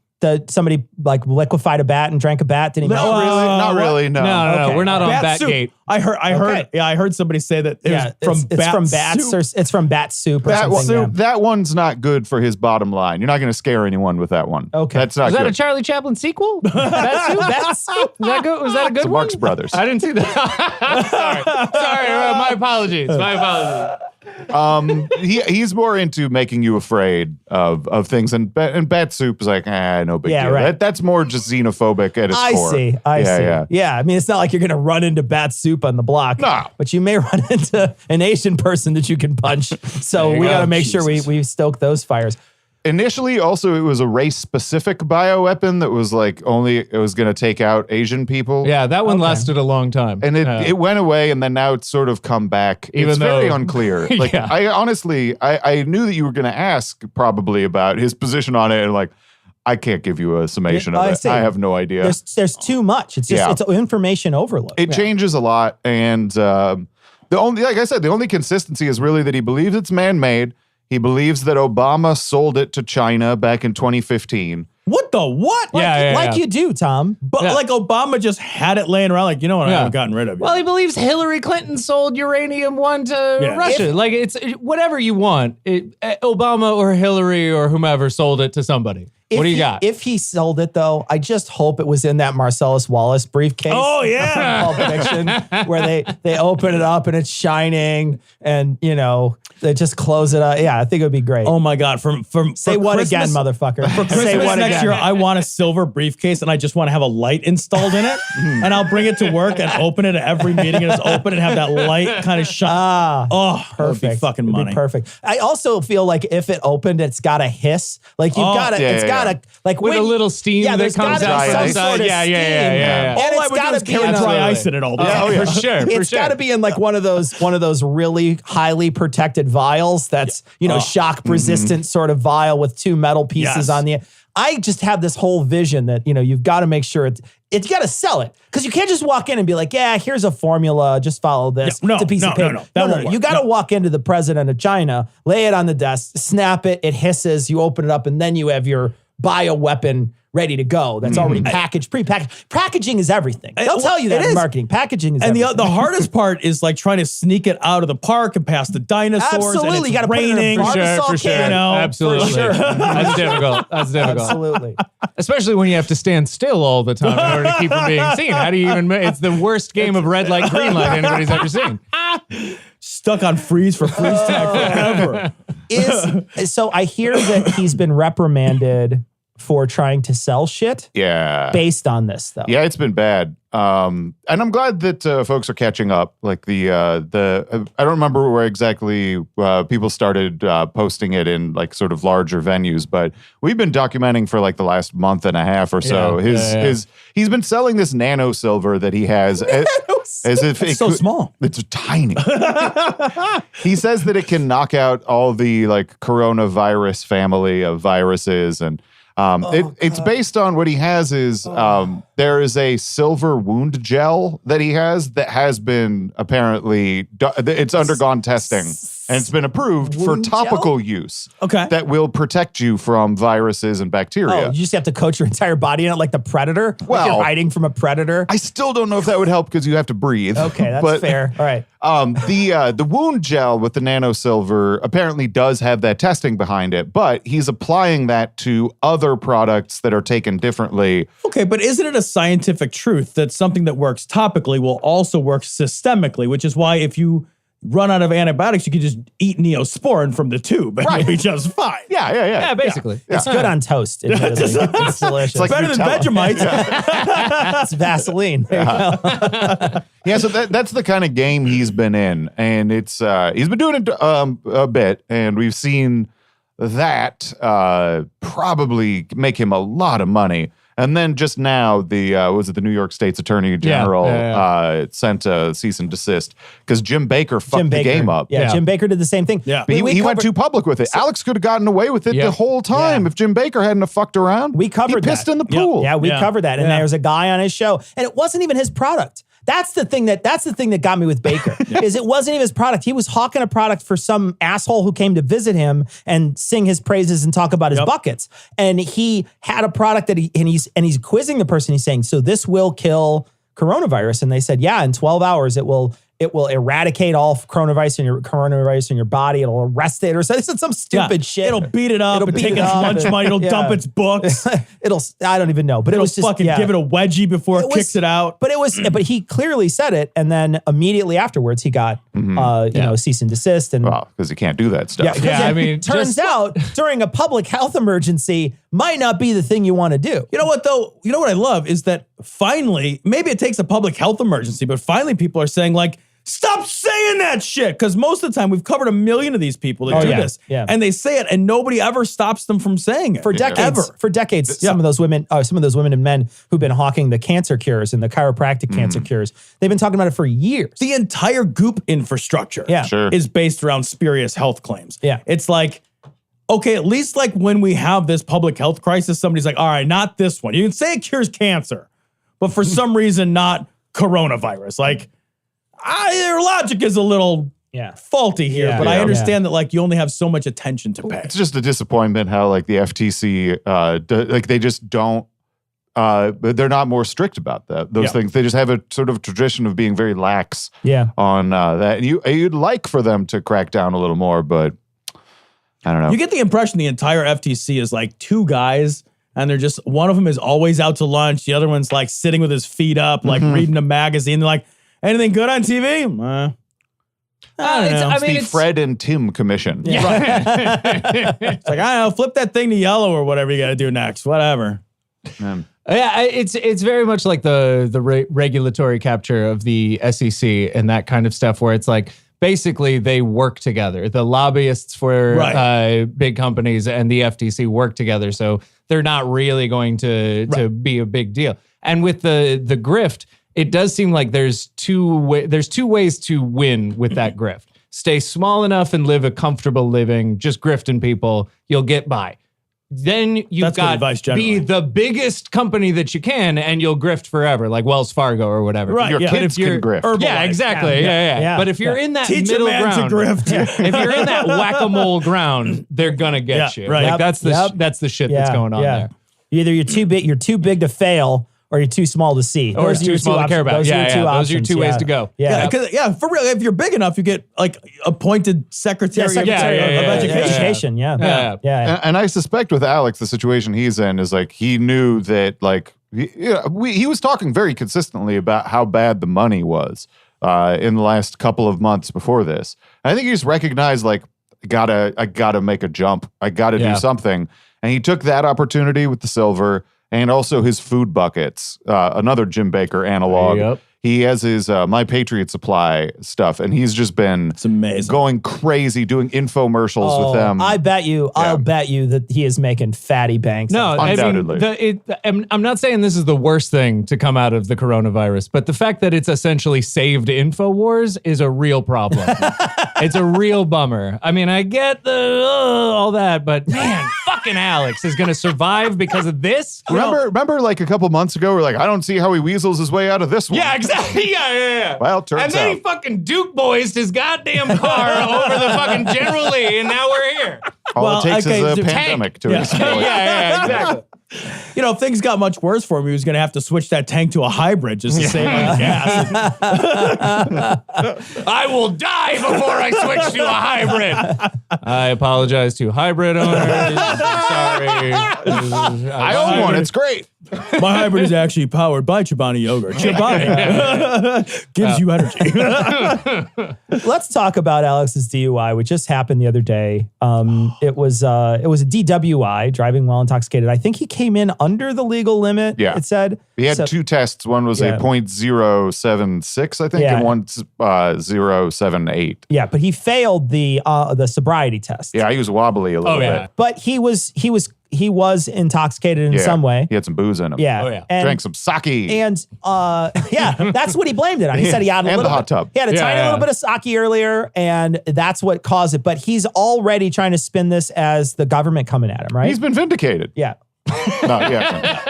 Somebody like liquefied a bat and drank a bat? Did he? Not really. No. No. We're not on Batgate. I heard somebody say that it's from bat soup. It's from bat soup or something. That one's not good for his bottom line. You're not going to scare anyone with that one. Okay. That's not good. Was that a Charlie Chaplin sequel? Bat soup? Bat soup? Was that good? Was that a good one? Marx Brothers. I didn't see that. Sorry. My apologies. He's more into making you afraid of things, and bat soup is like, no big deal. Right. That's more just xenophobic at its core. I see. Yeah, I mean, it's not like you're going to run into bat soup on the block. No. But you may run into an Asian person that you can punch. So we got to make sure we stoke those fires. Initially, also, it was a race-specific bioweapon that was like it was going to take out Asian people. Yeah, that one lasted a long time. And it went away, and then now it's sort of come back. It's very unclear. Like, I honestly, I knew that you were going to ask probably about his position on it, and like, I can't give you a summation of it. I have no idea. There's too much. It's just it's information overload. It changes a lot, and the only consistency is really that he believes it's man-made. He believes that Obama sold it to China back in 2015. What the what? Like you do, Tom. But like Obama just had it laying around like, you know what, I haven't gotten rid of it. Well, he believes Hillary Clinton sold uranium-1 to Russia. It's whatever you want. Obama or Hillary or whomever sold it to somebody. What do you got? If he sold it, though, I just hope it was in that Marcellus Wallace briefcase. Oh, yeah. Pulp Fiction, where they open it up and it's shining and, they just close it up. Yeah, I think it would be great. Oh, my God. Say what again, motherfucker. For Christmas next year, I want a silver briefcase and I just want to have a light installed in it. And I'll bring it to work and open it at every meeting and it's open and have that light kind of shine. Perfect. That would be fucking money. Be perfect. I also feel like if it opened, it's got to hiss. Like you've got to, like with a little steam that comes out some sort of steam. Yeah. And it's got to be dry ice in it all the time. For sure. It's got to be in like one of those really highly protected vials that's shock resistant sort of vial with two metal pieces on the end. I just have this whole vision that you've got to make sure it's got to sell it, because you can't just walk in and be like, here's a formula, just follow this. It's a piece of paper. No. You got to walk into the president of China, lay it on the desk, snap it, it hisses, you open it up, and then you have your bioweapon ready to go. That's already packaged, prepackaged. Packaging is everything. They'll tell you that in marketing. Packaging is everything. And the hardest part is like trying to sneak it out of the park and past the dinosaurs. Absolutely. And you got to put it in a barbasol can. Absolutely. For sure. That's difficult. Absolutely. Especially when you have to stand still all the time in order to keep from being seen. How do you even it's the worst game of red light, green light anybody's ever seen. Stuck on freeze tag forever. So I hear that he's been reprimanded for trying to sell shit. Yeah. Based on this, though. Yeah, it's been bad. And I'm glad that folks are catching up. Like I don't remember where exactly people started posting it in like sort of larger venues, but we've been documenting for like the last month and a half or so. He's been selling this nano silver that he has as if it's so small. It's tiny. He says that it can knock out all the like coronavirus family of viruses, and it's based on what he has is there is a silver wound gel that he has that has been apparently it's undergone testing and it's been approved for topical use. Okay. That will protect you from viruses and bacteria. Oh, you just have to coat your entire body in it like the Predator? Well, like you're hiding from a predator? I still don't know if that would help because you have to breathe. Okay, that's fair. All right. The wound gel with the nano silver apparently does have that testing behind it, but he's applying that to other products that are taken differently. Okay, but isn't it a scientific truth that something that works topically will also work systemically, which is why if you run out of antibiotics, you can just eat Neosporin from the tube and you'll be just fine. Yeah, basically. It's good on toast. Admittedly. It's delicious. It's like Better than Nutella. Vegemite. It's Vaseline. There you go. Yeah, so that's the kind of game he's been in, and it's he's been doing it a bit, and we've seen that probably make him a lot of money. And then just now, the New York State's Attorney General sent a cease and desist because Jim Baker fucked the game up. Yeah, Jim Baker did the same thing. Yeah. But he went too public with it. Alex could have gotten away with it the whole time if Jim Baker hadn't have fucked around. We covered he pissed that. in the pool. Yeah, we covered that. And there was a guy on his show, and it wasn't even his product. That's the thing that got me with Baker is it wasn't even his product. He was hawking a product for some asshole who came to visit him and sing his praises and talk about his buckets. And he had a product that he's quizzing the person. He's saying, so this will kill coronavirus. And they said, yeah, in 12 hours it will eradicate all coronavirus in your body. It'll arrest it or something. They said some stupid shit. It'll beat it up. It'll take its lunch money. It'll dump its books. I don't even know. But It'll it was just fucking give it a wedgie before it kicks it out. But but he clearly said it, and then immediately afterwards he got cease and desist. And Well, because he can't do that stuff. Yeah, I mean, turns out during a public health emergency might not be the thing you want to do. You know what, though? You know what I love is that finally, maybe it takes a public health emergency, but finally people are saying, like, stop saying that shit. Because most of the time, we've covered 1 million of these people that do this. Yeah. And they say it, and nobody ever stops them from saying it. For decades, Ever. for decades, some of those women and men who've been hawking the cancer cures and the chiropractic cancer cures, they've been talking about it for years. The entire Goop infrastructure is based around spurious health claims. Yeah. It's like, okay, at least like when we have this public health crisis, somebody's like, all right, not this one. You can say it cures cancer, but for some reason, not coronavirus. Like, their logic is a little faulty here, but I understand that like you only have so much attention to pay. It's just a disappointment how like the FTC, they just don't, they're not more strict about those things. They just have a sort of tradition of being very lax on that. And you'd like for them to crack down a little more, but I don't know. You get the impression the entire FTC is like two guys, and they're just, one of them is always out to lunch. The other one's like sitting with his feet up, like reading a magazine. They're like, anything good on TV? I don't know. It's the Fred and Tim Commission. It's like, I don't know, flip that thing to yellow or whatever you got to do next. Whatever. Yeah, it's very much like the regulatory capture of the SEC and that kind of stuff, where it's like basically they work together. The lobbyists for big companies and the FTC work together, so they're not really going to be a big deal. And with the grift, it does seem like there's two ways to win with that grift. Stay small enough and live a comfortable living, just grifting people, you'll get by. Then you've got be the biggest company that you can, and you'll grift forever, like Wells Fargo or whatever. Right, your kids can grift. Yeah, exactly. Yeah. But if you're in that middle ground, if you're in that whack-a-mole ground, they're gonna get you. Right. Like that's the shit that's going on there. Either you're too big to fail, or you're too small to see. Or it's too small to care about. Those are your two ways to go. Yeah, for real, if you're big enough, you get like appointed secretary of education. And I suspect with Alex, the situation he's in is like he knew that like he was talking very consistently about how bad the money was in the last couple of months before this. And I think he just recognized like I gotta make a jump. I gotta do something. And he took that opportunity with the silver. And also his food buckets, another Jim Baker analog. Yep. He has his My Patriot Supply stuff, and he's just been going crazy doing infomercials with them. I'll bet you that he is making fatty banks. No, undoubtedly. I'm not saying this is the worst thing to come out of the coronavirus, but the fact that it's essentially saved Infowars is a real problem. It's a real bummer. I mean, I get all that, but man, fucking Alex is going to survive because of this. Remember like a couple months ago, we're like, I don't see how he weasels his way out of this one. Yeah, exactly. Yeah. Well, turns out. And then he fucking Duke boys his goddamn car over the fucking General Lee, and now we're here. All it takes is a pandemic to exploit. Yeah, exactly. You know, if things got much worse for him, he was going to have to switch that tank to a hybrid just to save on gas. I will die before I switch to a hybrid. I apologize to hybrid owners. Sorry. I own one. It's great. My hybrid is actually powered by Chobani yogurt. Chobani gives you energy. Let's talk about Alex's DUI, which just happened the other day. It was a DWI, driving while intoxicated. I think he came in under the legal limit. Yeah. It said He had two tests. One was a .076, I think, and one 0.78. Yeah, but he failed the sobriety test. Yeah, he was wobbly a little bit. But he was intoxicated in some way. He had some booze in him. Yeah. Oh, yeah. And, Drank some sake. And that's what he blamed it on. He said he had a And little the hot tub. He had a tiny little bit of sake earlier, and that's what caused it. But he's already trying to spin this as the government coming at him, right? He's been vindicated. Yeah. Not yet.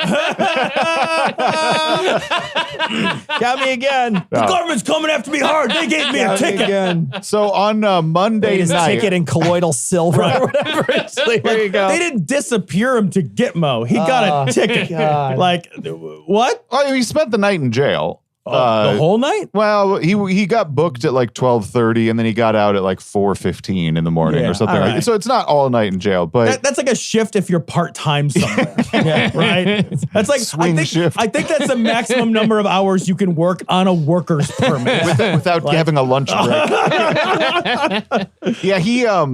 Got me again. The government's coming after me hard. They gave me a Got me ticket. again. So on Monday His night, ticket in colloidal silver or whatever. there you go. They didn't disappear him to Gitmo. He got a ticket. God. Like, what? Oh, he spent the night in jail. The whole night? Well, he got booked at like 12:30, and then he got out at like 4:15 in the morning Yeah, or something all like right. that. So it's not all night in jail, but That's like a shift if you're part-time somewhere. Right? That's like Swing shift. I think that's the maximum number of hours you can work on a worker's permit. without having a lunch break. Yeah,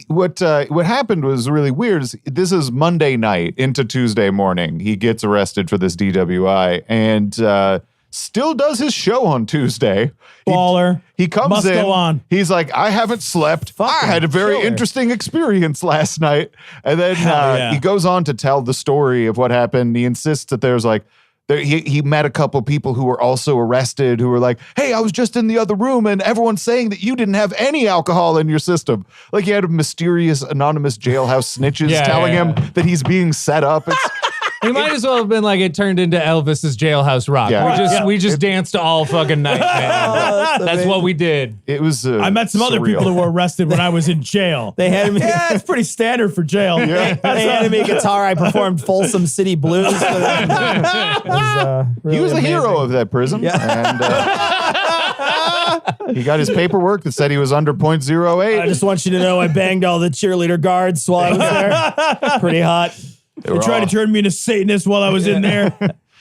what happened was really weird. This is Monday night into Tuesday morning. He gets arrested for this DWI and still does his show on Tuesday. Baller. He comes Must in. go on. He's like, I haven't slept. I had a very killer. interesting experience last night. And then yeah. he goes on to tell the story of what happened. He insists that there's like, he met a couple people who were also arrested who were like, hey, I was just in the other room and everyone's saying that you didn't have any alcohol in your system. Like he had mysterious anonymous jailhouse snitches telling him that he's being set up. He might as well have been like it turned into Elvis's Jailhouse Rock. Yeah. We just danced all fucking night, man. That's what we did. It was I met some other people who were arrested when I was in jail. They had me. Yeah, it's pretty standard for jail. Yeah. They handed me a guitar. I performed Folsom City Blues for them. He was a hero of that prison. And he got his paperwork that said he was under .08. I just want you to know I banged all the cheerleader guards while I was there. Pretty hot. They tried to turn me into Satanist while I was in there.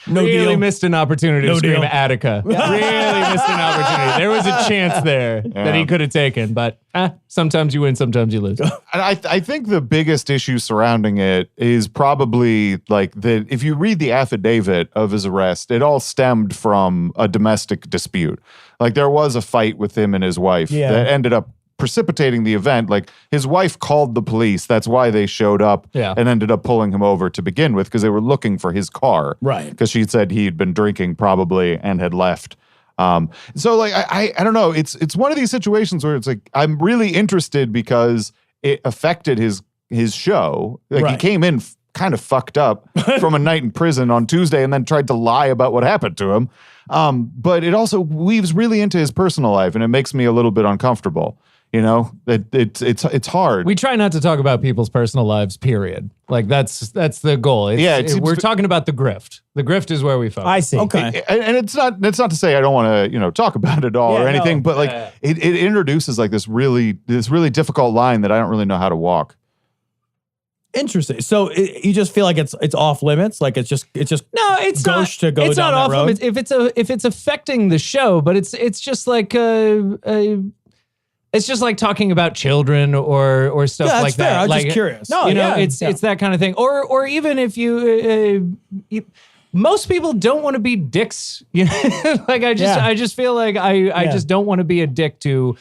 No really deal. missed an opportunity No to scream deal. Attica. Really missed an opportunity. There was a chance there that he could have taken, but sometimes you win, sometimes you lose. And I think the biggest issue surrounding it is probably like that. If you read the affidavit of his arrest, it all stemmed from a domestic dispute. Like there was a fight with him and his wife that ended up precipitating the event. Like his wife called the police. That's why they showed up and ended up pulling him over to begin with because they were looking for his car. Right. Because she said he'd been drinking probably and had left. So like I don't know. It's one of these situations where it's like I'm really interested because it affected his show. Like he came in kind of fucked up from a night in prison on Tuesday and then tried to lie about what happened to him. But it also weaves really into his personal life and it makes me a little bit uncomfortable. You know, it's hard. We try not to talk about people's personal lives, period. Like that's the goal. We're talking about the grift. The grift is where we focus. I see. Okay. And it's not to say I don't want to, talk about it all or anything, but like it introduces like this really difficult line that I don't really know how to walk. Interesting. So you just feel like it's off limits? Like it's just No, it's gauche not. to go It's down not that off road? limits if it's affecting the show, but it's just like it's just like talking about children or stuff Yeah, like that's fair. that. I was like, just curious. No, it's that kind of thing. Or even if you most people don't want to be dicks. You know, like I just feel like I just don't want to be a dick to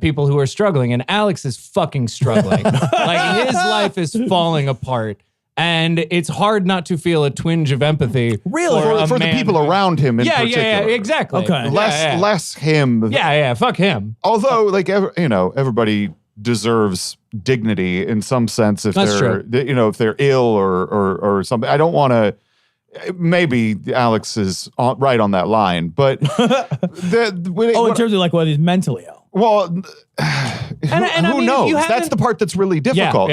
people who are struggling, and Alex is fucking struggling. Like his life is falling apart. And it's hard not to feel a twinge of empathy. Really? For the people around him in particular. Yeah, exactly. Okay. Less him. Yeah, fuck him. Although, like, everybody deserves dignity in some sense if That's they're, if they're ill or something. I don't want to. Maybe Alex is right on that line, but in terms of like what he's mentally ill. Well, And I who mean, if knows? you That's haven't- the part that's really difficult.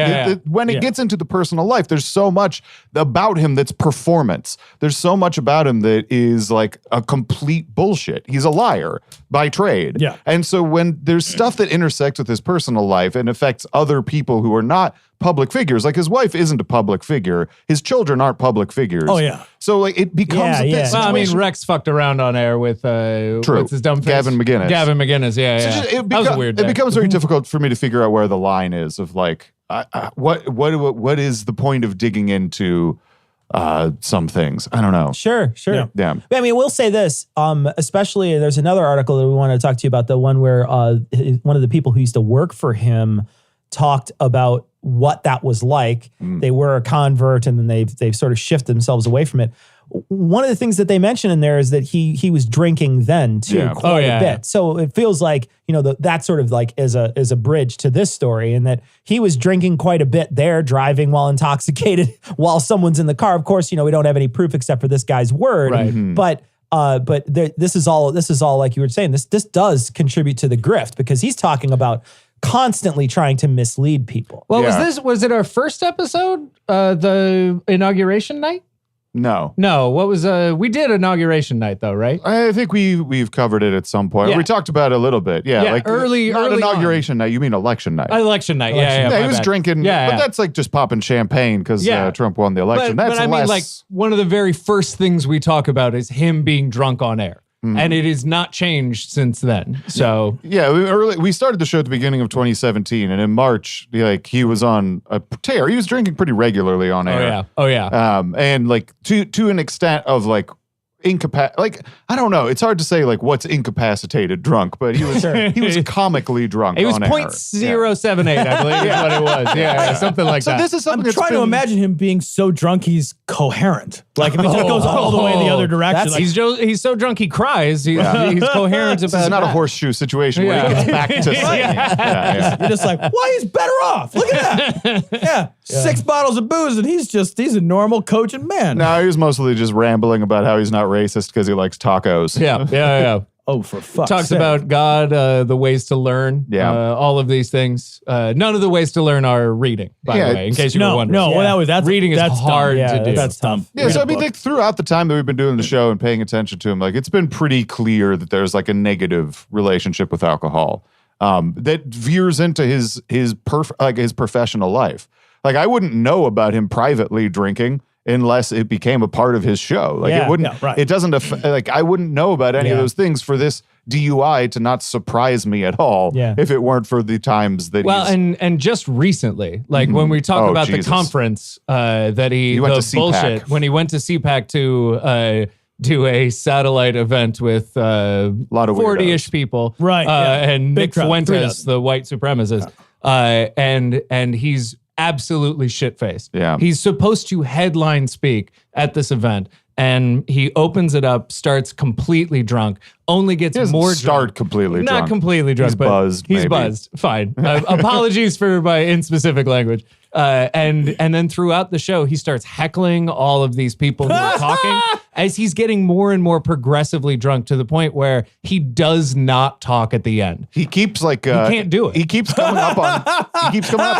When it gets into the personal life, there's so much about him that's performance. There's so much about him that is like a complete bullshit. He's a liar by trade. Yeah. And so when there's stuff that intersects with his personal life and affects other people who are not public figures. Like his wife isn't a public figure. His children aren't public figures. Oh, yeah. So like it becomes a bit Well, I mean, situation- Rex fucked around on air with what's his dumb face? Gavin McGinnis. Gavin McGinnis, yeah. It That was a weird It day. becomes very difficult for me to figure out where the line is of like, what is the point of digging into some things? I don't know. Sure. Yeah. I mean, we'll say this, especially there's another article that we want to talk to you about, the one where one of the people who used to work for him talked about what that was like. They were a convert and then they've sort of shifted themselves away from it. One of the things that they mention in there is that he was drinking then too, quite a bit. So it feels like, that sort of like is a bridge to this story, and that he was drinking quite a bit there, driving while intoxicated while someone's in the car. Of course, we don't have any proof except for this guy's word. Right. But this is all like you were saying, this does contribute to the grift, because he's talking about constantly trying to mislead people. Well, Yeah. was it our first episode? The inauguration night? No. No, what was we did inauguration night though, right? I think we've covered it at some point. Yeah. We talked about it a little bit. Yeah, Yeah, like early not on. inauguration night. You mean election night? Election night. Yeah, my he was bad. drinking. Yeah, but yeah. that's like just popping champagne because Yeah. Trump won the election. But That's I mean, less. like, one of the very first things we talk about is him being drunk on air. And it has not changed since then. So Yeah, we started the show at the beginning of 2017, and in March, he was on a tear. He was drinking pretty regularly on air. Oh yeah. And like to an extent of like I don't know. It's hard to say like what's incapacitated drunk, but he was comically drunk. It was on air. 0.078, I believe is what it was. Yeah, something like So that. this is something I'm that's trying to been- imagine him being so drunk he's coherent. Like if he just goes all the way in the other direction. Like, He's so drunk he cries. He's coherent This about is not a that. horseshoe situation where Yeah. he gets back to singing. Yeah. you're just like, why he's better off? Look at that. Yeah. 6 bottles of booze and he's a normal coaching man. No, he was mostly just rambling about how he's not racist because he likes tacos. Yeah. Oh, for fuck's Talks sake. about God, the ways to learn. Yeah. All of these things. None of the ways to learn are reading, by Yeah, the way, in case you were No, wondering. well, that's Reading is that's hard dumb. to do. That's tough. Yeah, Read so a I mean, book. like, throughout the time that we've been doing the show and paying attention to him, like it's been pretty clear that there's like a negative relationship with alcohol that veers into his professional life. Like I wouldn't know about him privately drinking unless it became a part of his show. Like Yeah, it wouldn't. yeah, right. It doesn't. Like I wouldn't know about any of those things for this DUI to not surprise me at all. Yeah. If it weren't for the times that Well, he's. and just recently, like when we talk Oh, about Jesus. the conference that he went the to CPAC. bullshit when he went to CPAC to do a satellite event with lot of 40-ish people, Right, yeah. and Big Nick crowd, 3 Fuentes, dozen. the white supremacist, and he's absolutely shit-faced. Yeah. He's supposed to headline speak at this event, and he opens it up, starts completely drunk, only gets He doesn't more start drunk. completely Not drunk. completely drunk, He's but buzzed, he's maybe. buzzed. Fine. Apologies for my inspecific language. And then throughout the show, he starts heckling all of these people who are talking as he's getting more and more progressively drunk to the point where he does not talk at the end. He keeps like he can't do it. He keeps coming up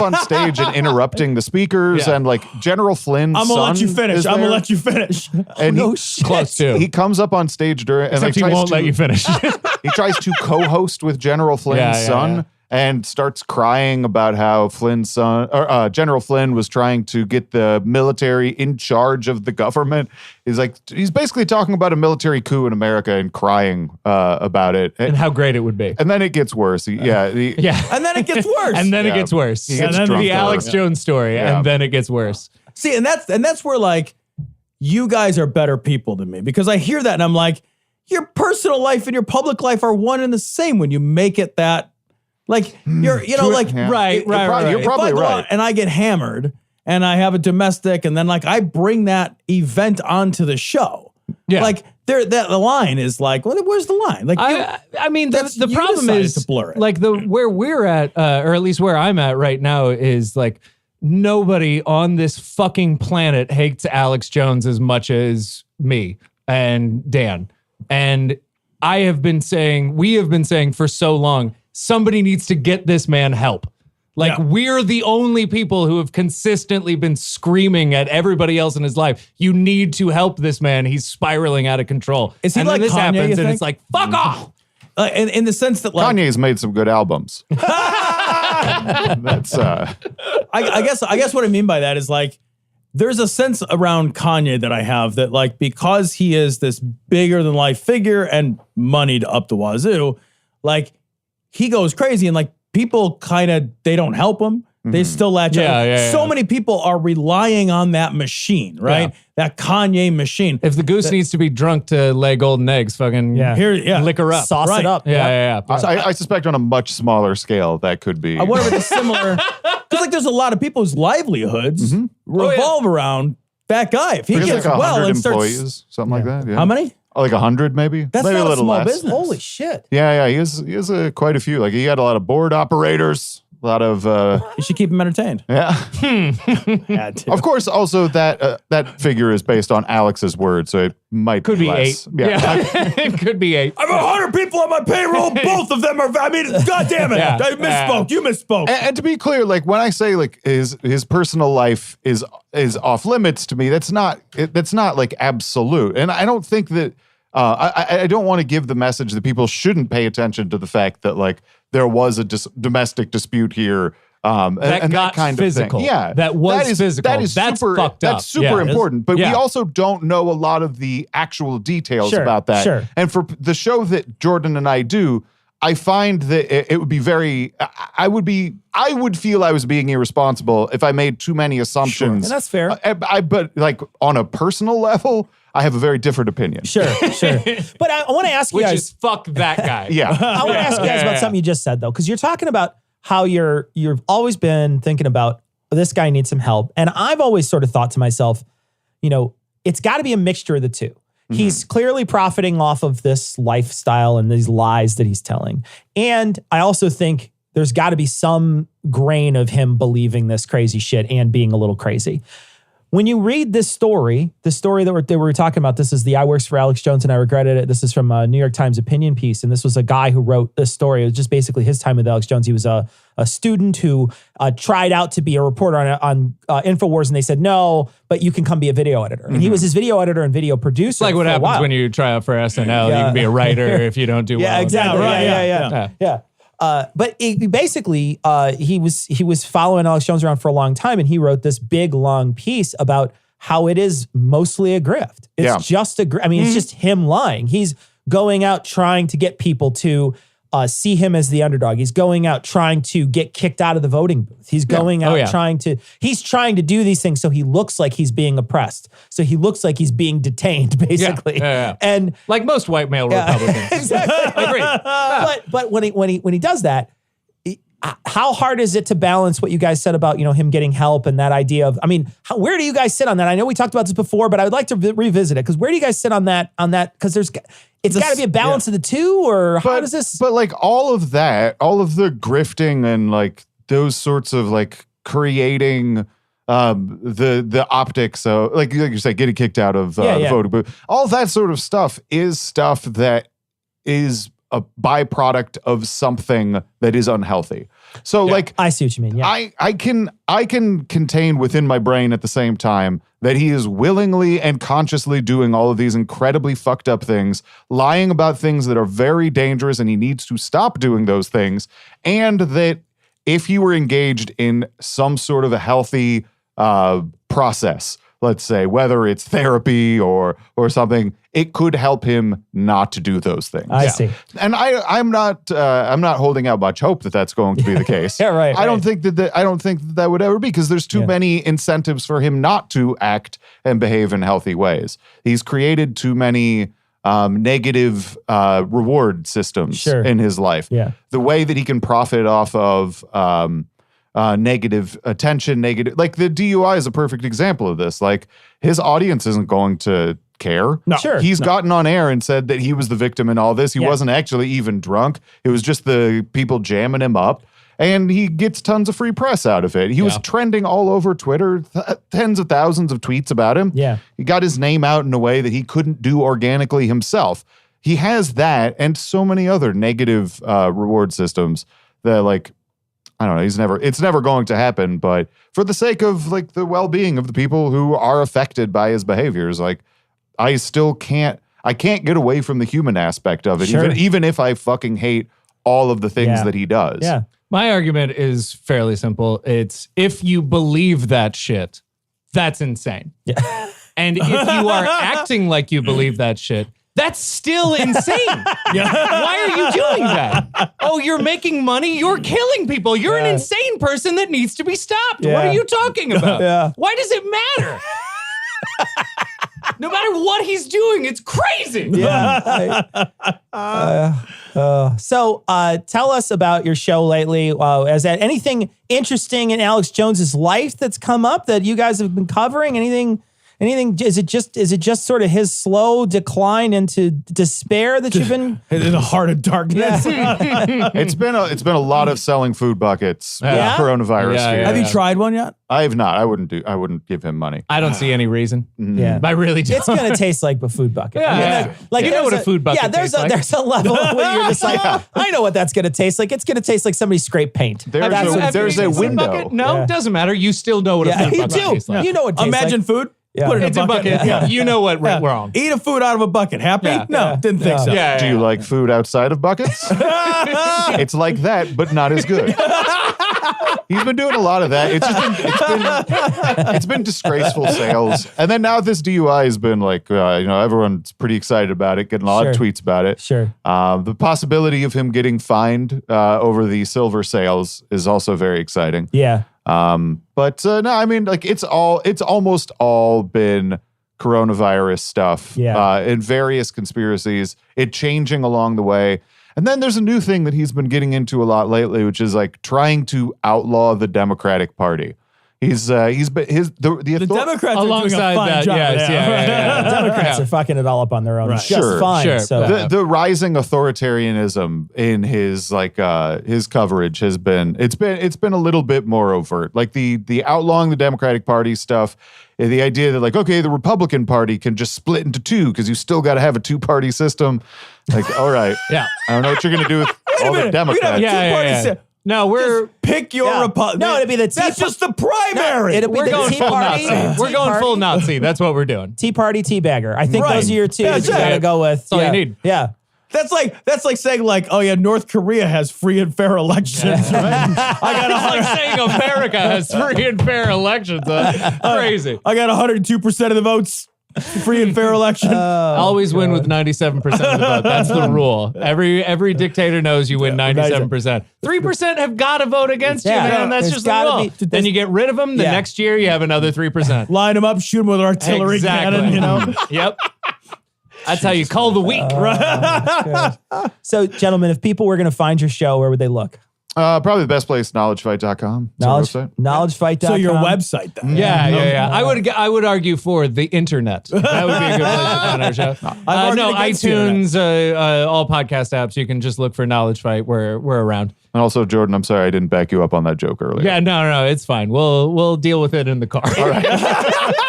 on stage and interrupting the speakers, Yeah. and like General Flynn's I'm gonna let you finish. I'm gonna let you finish. And no he, shit. Close to. he comes up on stage during and Except like, he tries won't to, let you finish. he tries to co-host with General Flynn's Yeah, yeah, son. yeah. And starts crying about how Flynn's son, or General Flynn, was trying to get the military in charge of the government. He's basically talking about a military coup in America and crying about it. And how great it would be. And then it gets worse. Yeah. And then it gets worse. And then Yeah. it gets worse. He gets And then drunker. the Alex Jones story. Yeah. And then it gets worse. See, and that's where like you guys are better people than me, because I hear that and I'm like, your personal life and your public life are one and the same when you make it that. Like you're, like Yeah. Right, You're probably if I go right. out and I get hammered and I have a domestic and then like I bring that event onto the show. Yeah. Like the line is like, well, where's the line? Like I mean, the you problem decided is to blur it. like where we're at, or at least where I'm at right now, is like nobody on this fucking planet hates Alex Jones as much as me and Dan. And we have been saying for so long, somebody needs to get this man help. Like Yeah. we're the only people who have consistently been screaming at everybody else in his life. You need to help this man. He's spiraling out of control. Is he and like then this Kanye, happens, you and think? it's like, fuck off. in the sense that like Kanye's made some good albums. That's I guess what I mean by that is like, there's a sense around Kanye that I have that like, because he is this bigger than life figure and moneyed up the wazoo, like he goes crazy and like people kind of, they don't help him. They still latch on. So many people are relying on that machine, right? Yeah. That Kanye machine. If the goose needs to be drunk to lay golden eggs, fucking lick her up. Sauce it up. Yeah. I suspect on a much smaller scale that could be. I wonder if it's similar. Because like there's a lot of people whose livelihoods revolve around that guy. If he There's gets like well 100 and starts... employees, something like that. Yeah. How many? Like 100 maybe? That's maybe not a a little small less. business. Holy shit. Yeah, he has quite a few. Like he had a lot of board operators, a lot of You should keep him entertained. yeah. Had to. Of course, also that figure is based on Alex's word, so it might Could be less. 8. Yeah. It could be 8. I have 100 people on my payroll. Both of them are. I mean, God damn it! Yeah. I misspoke. You misspoke. And to be clear, like when I say like his personal life is off limits to me, that's not like absolute. And I don't think that I don't want to give the message that people shouldn't pay attention to the fact that like there was a domestic dispute here. And got that kind physical. of thing. Yeah, That was physical. That's super fucked up. That's super Yeah. important. But we Yeah. also don't know a lot of the actual details Sure, about that. sure. And for the show that Jordan and I do, I find that it would be very. I would feel I was being irresponsible if I made too many assumptions. And that's fair. But like on a personal level, I have a very different opinion. Sure. But I want to ask you Which guys. is fuck that guy. Yeah. I want to ask you guys about something you just said though, because you're talking about how you've always been thinking about this guy needs some help, and I've always sort of thought to myself, it's got to be a mixture of the two. He's clearly profiting off of this lifestyle and these lies that he's telling, and I also think there's got to be some grain of him believing this crazy shit and being a little crazy. When you read this story, that we were talking about, this is the I Works for Alex Jones and I Regretted It. This is from a New York Times opinion piece. And this was a guy who wrote this story. It was just basically his time with Alex Jones. He was a student who tried out to be a reporter on Infowars, and they said, no, but you can come be a video editor. And he was his video editor and video producer. It's like what for a happens while. when you try out for SNL. You can be a writer if you don't do well. Yeah, exactly. Right. Yeah. But basically, he was following Alex Jones around for a long time, and he wrote this big, long piece about how it is mostly a grift. It's just it's just him lying. He's going out trying to get people to see him as the underdog. He's going out trying to get kicked out of the voting booth. He's going out trying to do these things so he looks like he's being oppressed. So he looks like he's being detained, basically. Yeah. And Like most white male Republicans. exactly. Agreed. But when he does that, how hard is it to balance what you guys said about him getting help and that idea of? I mean, where do you guys sit on that? I know we talked about this before, but I would like to revisit it because where do you guys sit on that? Because it's got to be a balance of the two, or how does this? But like all of that, all of the grifting and like those sorts of like creating the optics, so like you say, getting kicked out of the voting booth, all that sort of stuff is stuff that is a byproduct of something that is unhealthy. So like I see what you mean. Yeah. I can contain within my brain at the same time that he is willingly and consciously doing all of these incredibly fucked up things, lying about things that are very dangerous, and he needs to stop doing those things. And that if he were engaged in some sort of a healthy process, let's say, whether it's therapy or something, it could help him not to do those things. I see. And I'm not holding out much hope that that's going to be the case. Yeah, right. I don't think that would ever be, because there's too many incentives for him not to act and behave in healthy ways. He's created too many negative reward systems in his life. Yeah. The way that he can profit off of negative attention, like the DUI is a perfect example of this. Like his audience isn't going to care. No. Sure. He's gotten on air and said that he was the victim in all this. He wasn't actually even drunk. It was just the people jamming him up. And he gets tons of free press out of it. He was trending all over Twitter, tens of thousands of tweets about him. Yeah. He got his name out in a way that he couldn't do organically himself. He has that and so many other negative reward systems that, like, I don't know, it's never going to happen, but for the sake of like the well-being of the people who are affected by his behaviors, like I can't get away from the human aspect of it, even if I fucking hate all of the things that he does. Yeah. My argument is fairly simple. It's if you believe that shit, that's insane. Yeah. And if you are acting like you believe that shit, that's still insane. Why are you doing that? Oh, you're making money? You're killing people. You're an insane person that needs to be stopped. Yeah. What are you talking about? Yeah. Why does it matter? No matter what he's doing, it's crazy. Yeah. So tell us about your show lately. Is that anything interesting in Alex Jones's life that's come up that you guys have been covering? Anything? Is it just sort of his slow decline into despair that you've been in the heart of darkness? It's been a lot of selling food buckets with Yeah? coronavirus. Yeah, fear. yeah. Have you tried one yet? I have not. I wouldn't give him money. I don't see any reason. Yeah. I really don't. It's gonna taste like a food bucket. Yeah, yeah. Like You know there's what a food bucket Yeah, there's tastes like. there's a level where you're just like, I know what that's gonna taste like. It's gonna taste like somebody scraped paint. There's That's what it's there's gonna a taste like. window. Bucket? No, Yeah. doesn't matter. You still know what a Yeah, food you bucket do. tastes like. You know what it tastes Imagine like. food. Yeah. Put it in It's a a bucket. bucket. Yeah. You know what went wrong. Eat a food out of a bucket. Happy? Yeah. No, Yeah. didn't think so. Yeah, Do you like food outside of buckets? It's like that, but not as good. He's been doing a lot of that. It's been disgraceful sales, and then now this DUI has been like everyone's pretty excited about it, getting a lot of Sure. tweets about it. Sure. The possibility of him getting fined over the silver sales is also very exciting. Yeah. But no, I mean, like it's almost all been coronavirus stuff. Yeah. In various conspiracies, it changing along the way. And then there's a new thing that he's been getting into a lot lately, which is like trying to outlaw the Democratic Party. He's been the The Democrats are doing a Alongside fine that, job. yes, yeah. The Democrats are fucking it all up on their own. Right. Just Sure, fine. sure. So the rising authoritarianism in his his coverage has been a little bit more overt. Like the outlawing the Democratic Party stuff, the idea that like, okay, the Republican Party can just split into two because you still got to have a two-party system. Like, all right, Yeah. I don't know what you're gonna do with all the minute. Democrats. Yeah. No, we're Pick your Yeah. Republican. No, it'd be the Tea That's just the primary. it'd be we're the going Tea full Party. Nazi. We're Tea going full Party. Nazi. That's what we're doing. Tea Party, tea bagger. I think Right. those are your two. Yeah, You that's gotta it. go with. That's all you need. Yeah. That's like saying like, oh yeah, North Korea has free and fair elections. Right? It's like saying America has free and fair elections. Crazy. I got 102% of the votes. Free and fair election. Always win with 97% of the vote. That's the rule. Every dictator knows you win 97%. 3% have got to vote against you, Yeah. man. That's There's just the gotta rule. be- Then you get rid of them. The Yeah. next year you have another 3%. Line them up, shoot them with artillery cannon, you know? Yep. That's how you call the weak. So, gentlemen, if people were going to find your show, where would they look? Probably the best place, knowledgefight.com. It's our website. Knowledgefight.com. So your website then. Yeah. I would argue for the internet. That would be a good place to find our show. argued No, against the iTunes, all podcast apps. You can just look for Knowledge Fight. We're around. And also, Jordan, I'm sorry I didn't back you up on that joke earlier. Yeah, no, it's fine. We'll deal with it in the car. All right.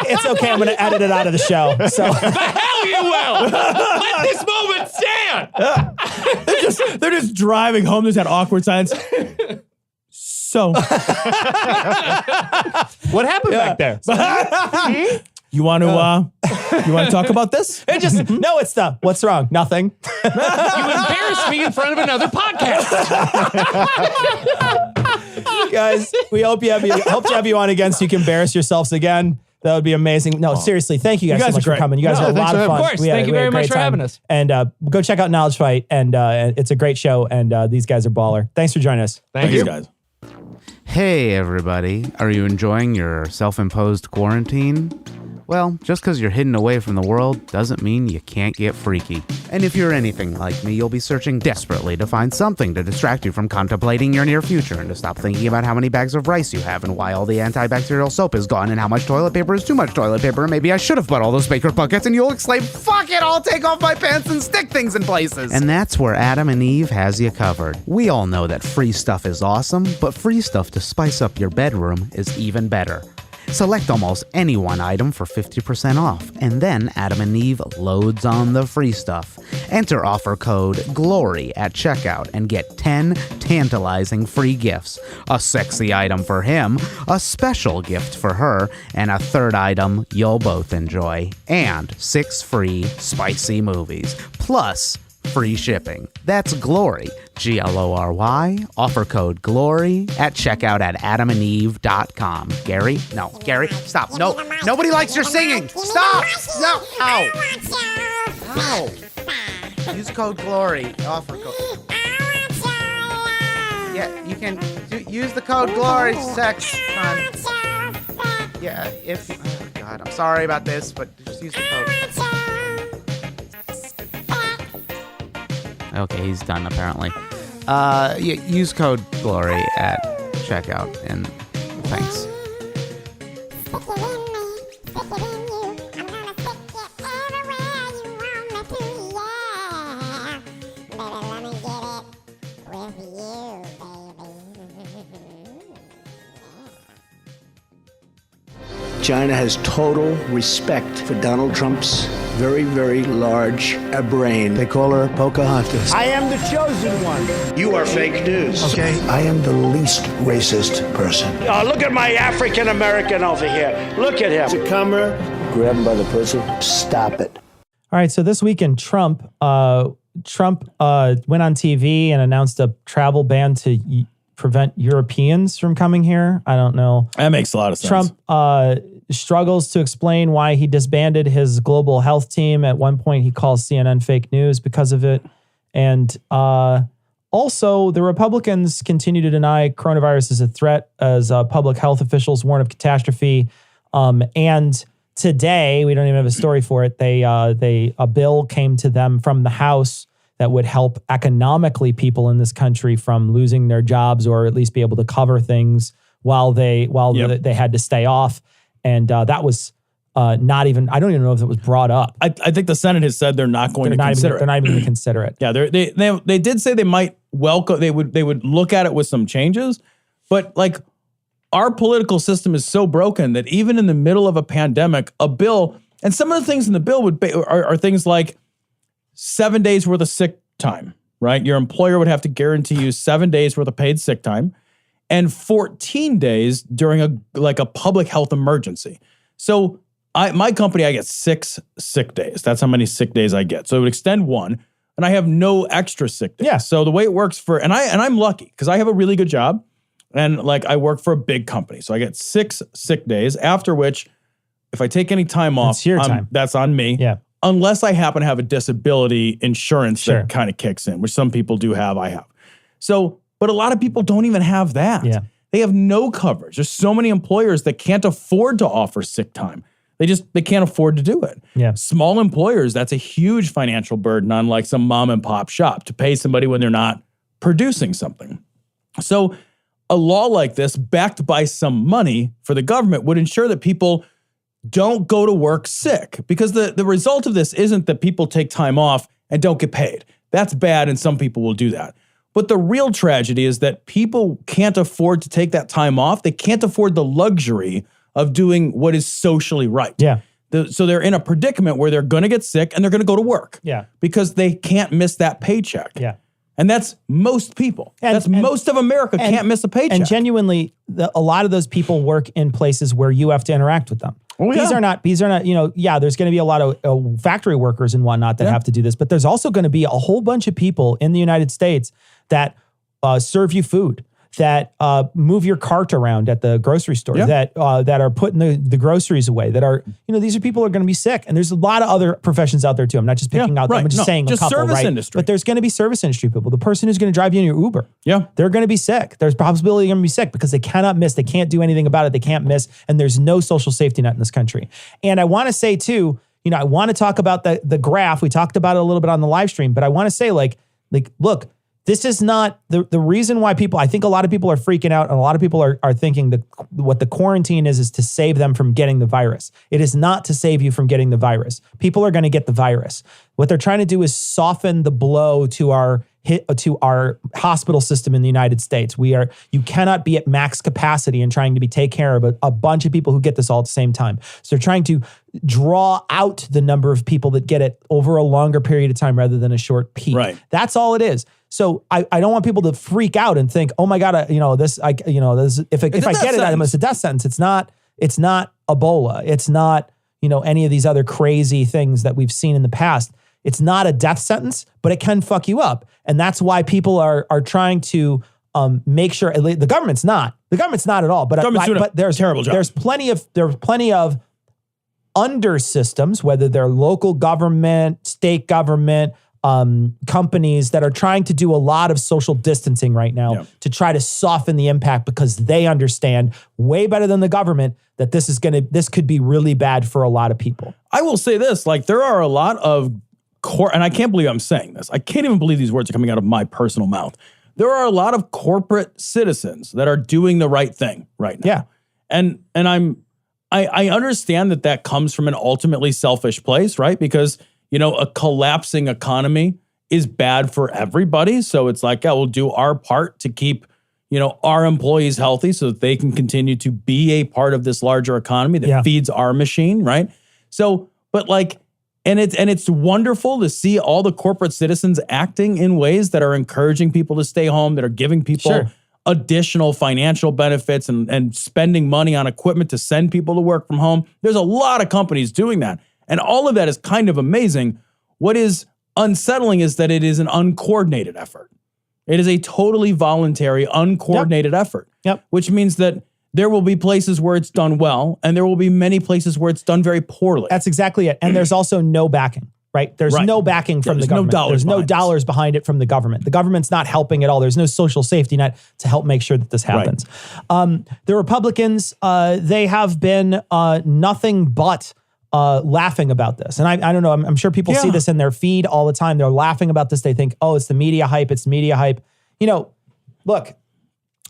It's okay. I'm going to edit it out of the show. So, The hell you will! Let this moment stand. They're just driving home. There's that awkward silence. So What happened back there? you want to talk about this? it just, no, it's the, what's wrong? Nothing. You embarrassed me in front of another podcast. Guys, we hope to have you on again so you can embarrass yourselves again. That would be amazing. No, seriously, thank you guys, guys so are much for great. coming. You guys No, are a thanks lot for of having fun. us. Of course. Thank you very much for having us. And go check out Knowledge Fight. And it's a great show. And these guys are baller. Thanks for joining us. Thank Thanks, you. guys. Hey everybody, are you enjoying your self-imposed quarantine? Well, just because you're hidden away from the world doesn't mean you can't get freaky. And if you're anything like me, you'll be searching desperately to find something to distract you from contemplating your near future and to stop thinking about how many bags of rice you have and why all the antibacterial soap is gone and how much toilet paper is too much toilet paper and maybe I should have bought all those Baker buckets and you'll exclaim, fuck it, I'll take off my pants and stick things in places. And that's where Adam and Eve has you covered. We all know that free stuff is awesome, but free stuff to spice up your bedroom is even better. Select almost any one item for 50% off, and then Adam and Eve loads on the free stuff. Enter offer code GLORY at checkout and get 10 tantalizing free gifts. A sexy item for him, a special gift for her, and a third item you'll both enjoy. And 6 free spicy movies. Plus free shipping. That's GLORY, GLORY. Offer code GLORY at checkout at adamandeve.com. Gary? No. Gary, stop. No. Nobody likes your singing. Stop. No. Ow. Ow. Use code GLORY. Offer code. Yeah, you can use the code GLORY. Sex. Fun. Yeah, if... Oh, God. I'm sorry about this, but just use the code. Okay, he's done, apparently. Use code GLORY at checkout, and thanks. China has total respect for Donald Trump's very, very large brain. They call her Pocahontas. I am the chosen one. You are fake news. Okay? I am the least racist person. Oh, look at my African American over here. Look at him. To come here, grab him by the pussy. Stop it. All right, so this weekend, Trump went on TV and announced a travel ban to prevent Europeans from coming here. I don't know. That makes a lot of sense. Trump struggles to explain why he disbanded his global health team. At one point, he calls CNN fake news because of it. And also, the Republicans continue to deny coronavirus is a threat as public health officials warn of catastrophe. And today, we don't even have a story for it. A bill came to them from the House that would help economically people in this country from losing their jobs, or at least be able to cover things while they had to stay off. And that was not even, I don't even know if it was brought up. I think the Senate has said they're not going to consider it. They're not even going to consider it. Yeah, they did say they might welcome, they would look at it with some changes, but like our political system is so broken that even in the middle of a pandemic, a bill, and some of the things in the bill are things like 7 days worth of sick time, right? Your employer would have to guarantee you 7 days worth of paid sick time and 14 days during a public health emergency. So my company, I get 6 sick days. That's how many sick days I get. So it would extend one, and I have no extra sick days. Yeah. So the way it works and I'm lucky because I have a really good job, and like I work for a big company. So I get 6 sick days, after which if I take any time off, that's on me. Yeah. Unless I happen to have a disability insurance that kind of kicks in, which some people do have, I have. So, but a lot of people don't even have that. Yeah. They have no coverage. There's so many employers that can't afford to offer sick time. They can't afford to do it. Yeah. Small employers, that's a huge financial burden on like some mom and pop shop to pay somebody when they're not producing something. So a law like this, backed by some money for the government, would ensure that people don't go to work sick, because the result of this isn't that people take time off and don't get paid. That's bad, and some people will do that. But the real tragedy is that people can't afford to take that time off. They can't afford the luxury of doing what is socially right. Yeah. So they're in a predicament where they're going to get sick and they're going to go to work. Yeah. Because they can't miss that paycheck. Yeah. And that's most people. Most of America can't miss a paycheck. And genuinely, a lot of those people work in places where you have to interact with them. Oh, yeah. These are not, there's going to be a lot of factory workers and whatnot that have to do this, but there's also going to be a whole bunch of people in the United States that serve you food, that move your cart around at the grocery store, that are putting the groceries away, that are, these are people who are going to be sick. And there's a lot of other professions out there too. I'm not just picking out them. I'm just saying a couple, service industry. But there's going to be service industry people. The person who's going to drive you in your Uber, they're going to be sick. There's possibility they're going to be sick because they cannot miss. They can't do anything about it. They can't miss. And there's no social safety net in this country. And I want to say too, I want to talk about the graph. We talked about it a little bit on the live stream, but I want to say look, this is not the reason why I think a lot of people are freaking out, and a lot of people are thinking that what the quarantine is to save them from getting the virus. It is not to save you from getting the virus. People are going to get the virus. What they're trying to do is soften the blow to our hospital system in the United States. You cannot be at max capacity and trying to take care of a bunch of people who get this all at the same time. So they're trying to draw out the number of people that get it over a longer period of time rather than a short peak. Right. That's all it is. So I don't want people to freak out and think, oh my God, if I get it, it's a death sentence. It's not Ebola. It's not, any of these other crazy things that we've seen in the past. It's not a death sentence, but it can fuck you up. And that's why people are trying to make sure the government's not at all. But there's terrible job. There's plenty of under systems, whether they're local government, state government, companies that are trying to do a lot of social distancing right now to try to soften the impact because they understand way better than the government that this could be really bad for a lot of people. I will say this, like there are a lot of and I can't believe I'm saying this. I can't even believe these words are coming out of my personal mouth. There are a lot of corporate citizens that are doing the right thing right now. Yeah. And I understand that comes from an ultimately selfish place, right? Because, a collapsing economy is bad for everybody. So it's like, we'll do our part to keep, our employees healthy so that they can continue to be a part of this larger economy that feeds our machine, right? So, but like, and it's wonderful to see all the corporate citizens acting in ways that are encouraging people to stay home, that are giving people additional financial benefits and spending money on equipment to send people to work from home. There's a lot of companies doing that. And all of that is kind of amazing. What is unsettling is that it is an uncoordinated effort. It is a totally voluntary, uncoordinated effort. Which means that there will be places where it's done well, and there will be many places where it's done very poorly. That's exactly it. And there's also no backing, right? There's no backing from the government. There's no dollars behind it from the government. The government's not helping at all. There's no social safety net to help make sure that this happens. The Republicans, they have been nothing but laughing about this. And I don't know, I'm sure people see this in their feed all the time. They're laughing about this. They think, oh, it's the media hype. It's media hype. Look,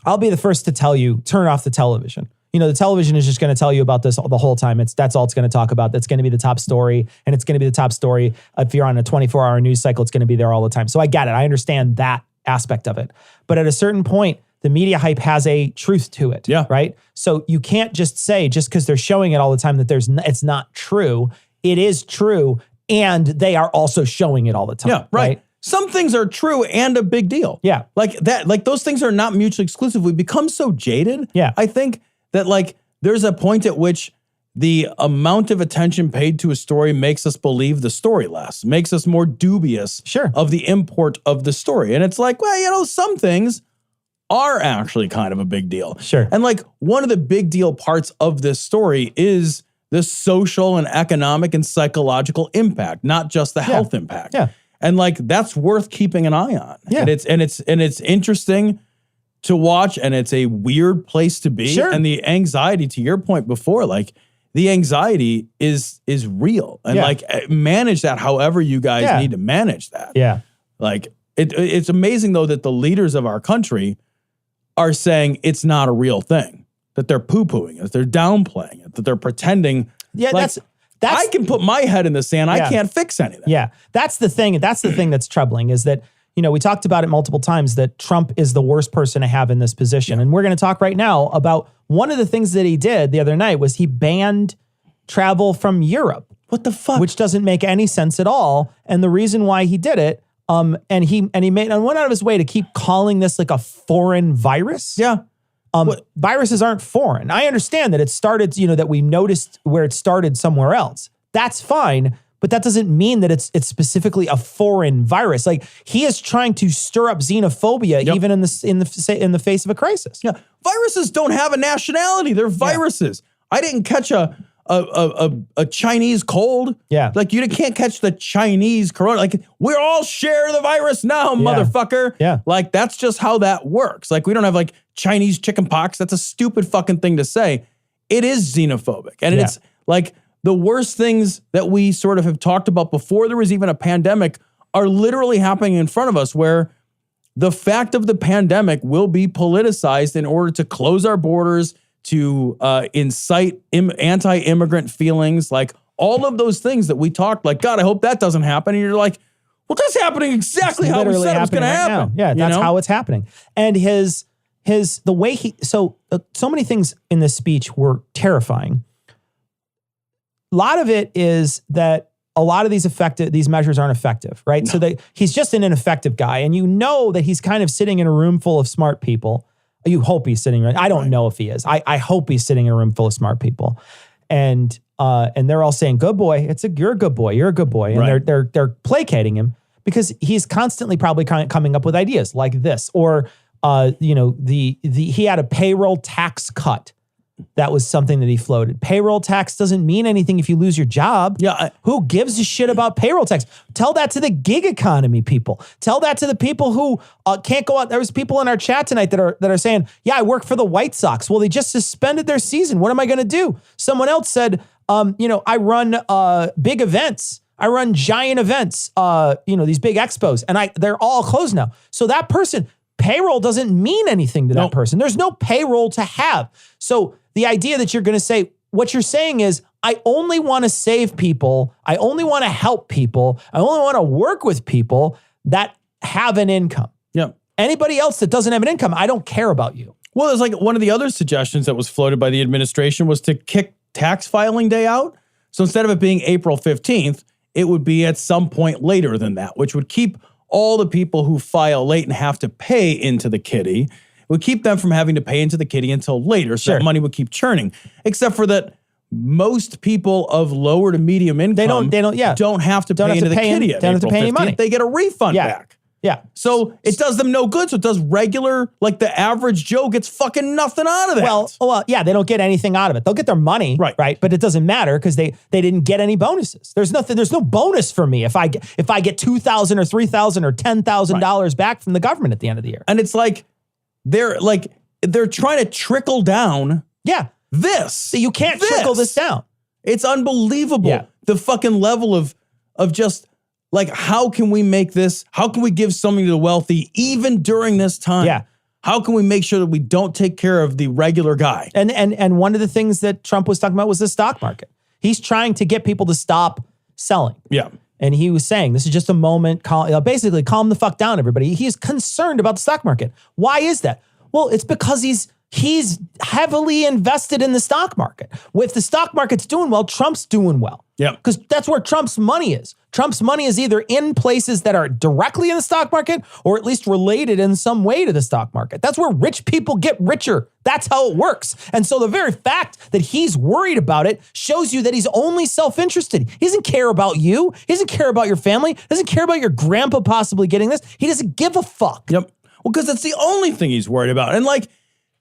I'll be the first to tell you, turn off the television. The television is just going to tell you about this the whole time. That's all it's going to talk about. That's going to be the top story. And it's going to be the top story. If you're on a 24-hour news cycle, it's going to be there all the time. So I get it. I understand that aspect of it. But at a certain point, the media hype has a truth to it. Right? So you can't just say, just because they're showing it all the time, that it's not true. It is true. And they are also showing it all the time. Right? Some things are true and a big deal. Like that, like those things are not mutually exclusive. We've become so jaded. I think that like there's a point at which the amount of attention paid to a story makes us believe the story less, makes us more dubious of the import of the story. And it's like, well, some things are actually kind of a big deal. And like one of the big deal parts of this story is the social and economic and psychological impact, not just the health impact. And like that's worth keeping an eye on. And it's interesting to watch, and it's a weird place to be. And the anxiety, to your point before, like the anxiety is real. And like manage that however you guys need to manage that. Like it's amazing though that the leaders of our country are saying it's not a real thing, that they're poo-pooing it, that they're downplaying it, that they're pretending. I can put my head in the sand. I can't fix anything. That's the thing. That's the thing that's troubling is that, we talked about it multiple times that Trump is the worst person to have in this position. And we're going to talk right now about one of the things that he did the other night was he banned travel from Europe. What the fuck? Which doesn't make any sense at all. And the reason why he did it, and he went out of his way to keep calling this like a foreign virus. Viruses aren't foreign. I understand that it started, that we noticed where it started somewhere else. That's fine, but that doesn't mean that it's specifically a foreign virus. Like he is trying to stir up xenophobia even in the face of a crisis. Viruses don't have a nationality. They're viruses. I didn't catch a Chinese cold. Like you can't catch the Chinese corona. Like we all share the virus now, motherfucker. Like that's just how that works. Like we don't have like Chinese chicken pox. That's a stupid fucking thing to say. It is xenophobic. And it's like the worst things that we sort of have talked about before there was even a pandemic are literally happening in front of us, where the fact of the pandemic will be politicized in order to close our borders, to incite anti-immigrant feelings, like all of those things that we talked, like, God, I hope that doesn't happen. And you're like, well, that's happening exactly how we said it was going to happen. That's how it's happening. And the way so many things in this speech were terrifying. A lot of it is that a lot of these measures aren't effective, right? No. So he's just an ineffective guy. And that he's kind of sitting in a room full of smart people. You hope he's sitting right. I don't know if he is. I hope he's sitting in a room full of smart people. And and they're all saying, "Good boy, you're a good boy, you're a good boy," and Right. they're placating him because he's constantly probably coming up with ideas like this, or he had a payroll tax cut. That was something that he floated. Payroll tax doesn't mean anything if you lose your job. Yeah. Who gives a shit about payroll tax? Tell that to the gig economy people. Tell that to the people who can't go out. There was people in our chat tonight that are saying, yeah, I work for the White Sox. Well, they just suspended their season. What am I going to do? Someone else said, I run big events. I run giant events, these big expos, and they're all closed now. So that person, payroll doesn't mean anything to that person. There's no payroll to have. So the idea that you're going to say, what you're saying is, I only want to save people. I only want to help people. I only want to work with people that have an income. Yeah. Anybody else that doesn't have an income, I don't care about you. Well, there's like one of the other suggestions that was floated by the administration was to kick tax filing day out. So instead of it being April 15th, it would be at some point later than that, which would keep all the people who file late and have to pay into the kitty. It would keep them from having to pay into the kitty until later, so that money would keep churning. Except for that most people of lower to medium income don't have to pay into the kitty at April 15th. They get a refund back. Yeah. So it does them no good. So it does regular, like the average Joe gets fucking nothing out of that. Well, yeah, they don't get anything out of it. They'll get their money, right? But it doesn't matter because they didn't get any bonuses. There's no bonus for me if I get $2,000 or $3,000 or $10,000 back from the government at the end of the year. And it's like they're trying to trickle down. Yeah. This. So you can't trickle this down. It's unbelievable. Yeah. The fucking level of just like, how can we make this? How can we give something to the wealthy even during this time? Yeah. How can we make sure that we don't take care of the regular guy? And one of the things that Trump was talking about was the stock market. He's trying to get people to stop selling. Yeah. And he was saying, this is just a moment, basically calm the fuck down, everybody. He's concerned about the stock market. Why is that? Well, it's because he's heavily invested in the stock market. If the stock market's doing well, Trump's doing well. Yeah. Because that's where Trump's money is. Trump's money is either in places that are directly in the stock market or at least related in some way to the stock market. That's where rich people get richer. That's how it works. And so the very fact that he's worried about it shows you that he's only self-interested. He doesn't care about you. He doesn't care about your family. He doesn't care about your grandpa possibly getting this. He doesn't give a fuck. Yep. Well, because that's the only thing he's worried about. And like,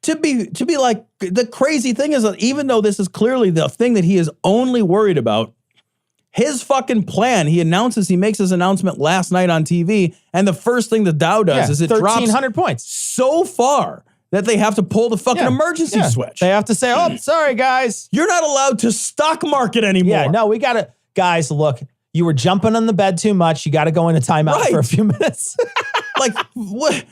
to be like, the crazy thing is that even though this is clearly the thing that he is only worried about, his fucking plan, he makes his announcement last night on TV, and the first thing the Dow does is it drops 1,300 points so far that they have to pull the fucking emergency switch. They have to say, oh, sorry, guys. You're not allowed to stock market anymore. Yeah, no, we got to, guys, look, you were jumping on the bed too much. You got to go into timeout for a few minutes. Like, what?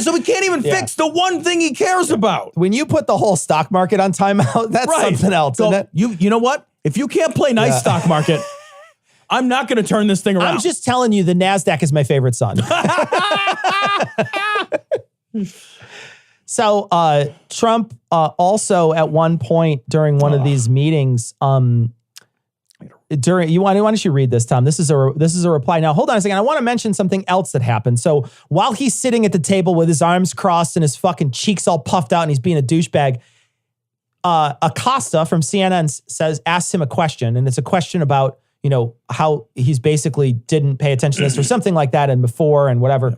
So we can't even fix the one thing he cares about. When you put the whole stock market on timeout, that's something else, so isn't it? You know what? If you can't play nice stock market, I'm not going to turn this thing around. I'm just telling you, the NASDAQ is my favorite son. So Trump also at one point during one of these meetings, why don't you read this, Tom? This is a reply. Now, hold on a second. I want to mention something else that happened. So while he's sitting at the table with his arms crossed and his fucking cheeks all puffed out and he's being a douchebag, Acosta from CNN asks him a question, and it's a question about, how he's basically didn't pay attention to this or something like that and before and whatever.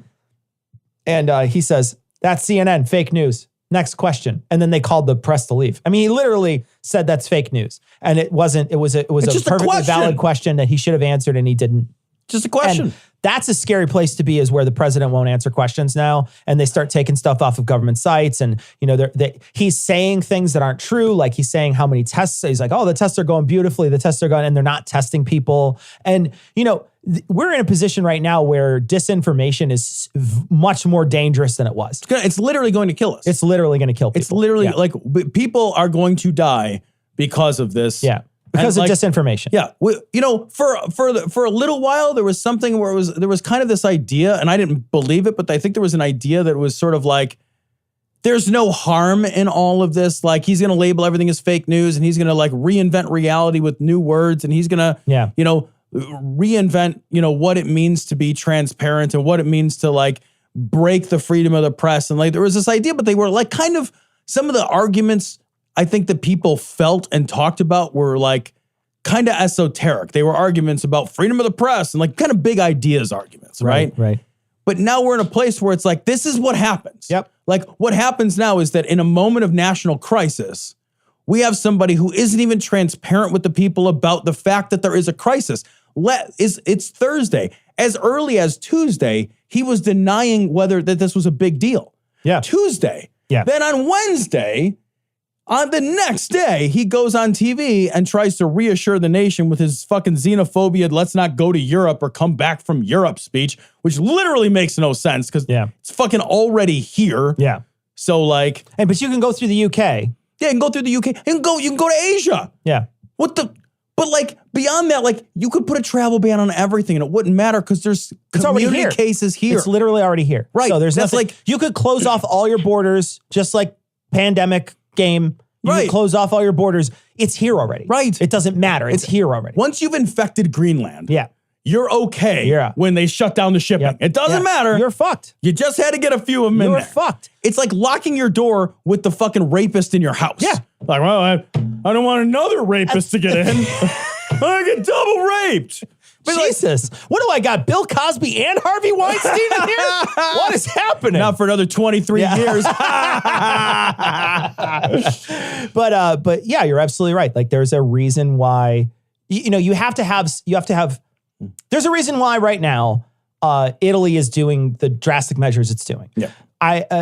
And he says, that's CNN, fake news. Next question. And then they called the press to leave. I mean, he literally said that's fake news. And it was a perfectly valid question that he should have answered and he didn't. Just a question. And that's a scary place to be, is where the president won't answer questions now. And they start taking stuff off of government sites. And, he's saying things that aren't true. Like he's saying how many tests. He's like, oh, the tests are going beautifully. The tests are going, and they're not testing people. And, we're in a position right now where disinformation is much more dangerous than it was. It's literally going to kill us. It's literally going to kill people. It's literally like people are going to die because of this. Yeah. Because of disinformation. Yeah. For a little while, there was something where there was kind of this idea, and I didn't believe it, but I think there was an idea that was sort of like, there's no harm in all of this. Like, he's going to label everything as fake news, and he's going to like reinvent reality with new words, and he's going to, reinvent, what it means to be transparent and what it means to like break the freedom of the press. And like, there was this idea, but they were like kind of, some of the arguments I think that people felt and talked about were like kind of esoteric. They were arguments about freedom of the press and like kind of big ideas arguments, right? Right. But now we're in a place where it's like, this is what happens. Yep. Like what happens now is that in a moment of national crisis, we have somebody who isn't even transparent with the people about the fact that there is a crisis. It's Thursday. As early as Tuesday, he was denying whether that this was a big deal. Yeah. Tuesday. Yeah. Then on Wednesday, on the next day, he goes on TV and tries to reassure the nation with his fucking xenophobia, let's not go to Europe or come back from Europe speech, which literally makes no sense because it's fucking already here. Yeah. So like, but you can go through the UK. Yeah, you can go through the UK. You can go to Asia. Yeah. But like beyond that, like you could put a travel ban on everything and it wouldn't matter because there's community cases here. It's literally already here. Right. So there's nothing. Like you could close off all your borders just like pandemic game. You Right. could close off all your borders. It's here already. Right. It doesn't matter. It's here already. Once you've infected Greenland, you're okay when they shut down the shipping. Yep. It doesn't matter. You're fucked. You just had to get a few of them in You're there. fucked. It's like locking your door with the fucking rapist in your house. Yeah. Like, well, I don't want another rapist to get in. I get double raped. But Jesus. What do I got? Bill Cosby and Harvey Weinstein in here? What is happening? Not for another 23 years. But yeah, you're absolutely right. Like there's a reason why, you have to have, there's a reason why right now, Italy is doing the drastic measures it's doing. Yeah.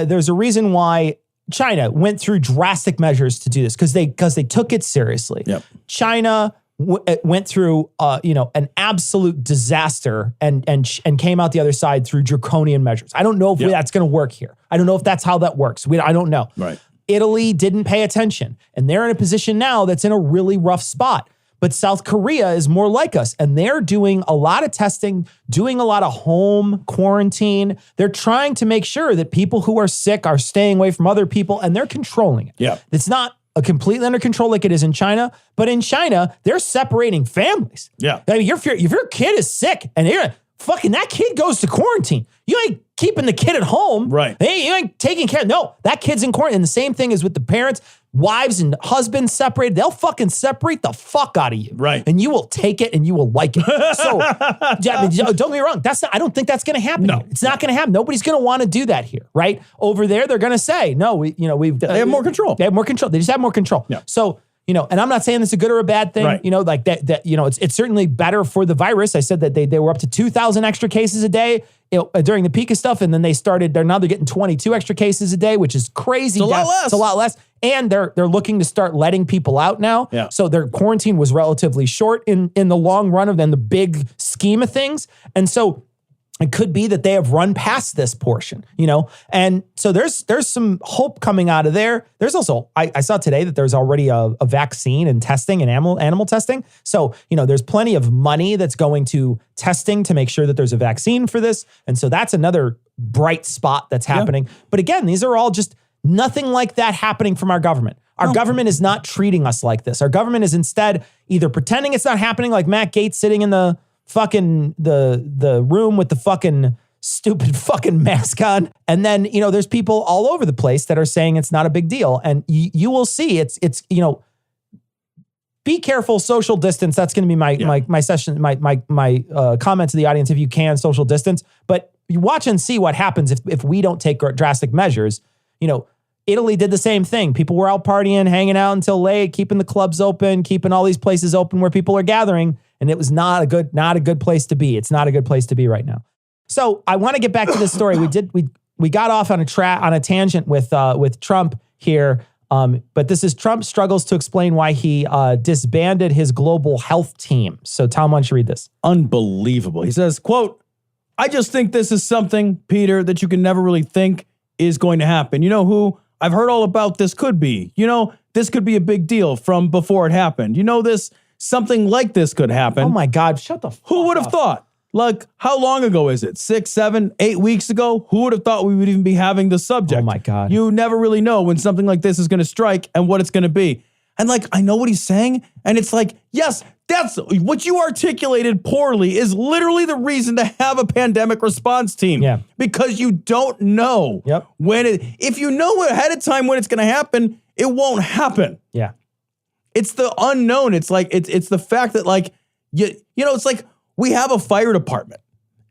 There's a reason why China went through drastic measures to do this because they took it seriously. Yep. China went through an absolute disaster and came out the other side through draconian measures. I don't know if that's going to work here. I don't know if that's how that works. I don't know. Right. Italy didn't pay attention, and they're in a position now that's in a really rough spot. But South Korea is more like us, and they're doing a lot of testing, doing a lot of home quarantine. They're trying to make sure that people who are sick are staying away from other people, and they're controlling it. Yeah. It's not completely under control like it is in China, but in China, they're separating families. Yeah. I mean, if your kid is sick and that kid goes to quarantine, you ain't keeping the kid at home. Right. Hey, you ain't taking care. No, that kid's in quarantine. And the same thing is with the parents, wives and husbands separated. They'll fucking separate the fuck out of you. Right. And you will take it and you will like it. So don't get me wrong. I don't think that's going to happen. No. Here. It's not going to happen. Nobody's going to want to do that here. Right. Over there, they're going to say, no, they have more control. They have more control. They just have more control. Yeah. So, and I'm not saying this is a good or a bad thing, Right. like that, it's certainly better for the virus. I said that they were up to 2,000 extra cases a day during the peak of stuff. And then they're getting 22 extra cases a day, which is crazy. It's a lot less. It's a lot less. And they're looking to start letting people out now. Yeah. So their quarantine was relatively short in the long run of the big scheme of things. And so it could be that they have run past this portion, and so there's some hope coming out of there. There's also, I saw today that there's already a vaccine and testing and animal testing. So, there's plenty of money that's going to testing to make sure that there's a vaccine for this. And so that's another bright spot that's happening. But again, these are all just nothing like that happening from our government. Our government is not treating us like this. Our government is instead either pretending it's not happening, like Matt Gaetz sitting in the fucking the room with the fucking stupid fucking mask on. And then, there's people all over the place that are saying it's not a big deal. And you will see it's be careful, social distance. That's going to be my session, my comment to the audience. If you can, social distance, but you watch and see what happens if we don't take drastic measures. Italy did the same thing. People were out partying, hanging out until late, keeping the clubs open, keeping all these places open where people are gathering. And it was not a good place to be. It's not a good place to be right now. So I want to get back to this story. We got off on a tangent with Trump here. But this is Trump struggles to explain why he disbanded his global health team. So Tom, why don't you read this? Unbelievable. He says, quote, "I just think this is something, Peter, that you can never really think is going to happen. You know who I've heard all about this could be? This could be a big deal from before it happened. Something like this could happen. Oh my God, shut the fuck up. Who would have thought? Like, how long ago is it? 6, 7, 8 weeks ago? Who would have thought we would even be having the subject? Oh my God. You never really know when something like this is going to strike and what it's going to be. And like, I know what he's saying. And it's like, yes, that's what you articulated poorly is literally the reason to have a pandemic response team. Yeah. Because you don't know Yep. if you know ahead of time when it's going to happen, it won't happen. Yeah. It's the unknown. It's like, it's the fact that like, you know, it's like we have a fire department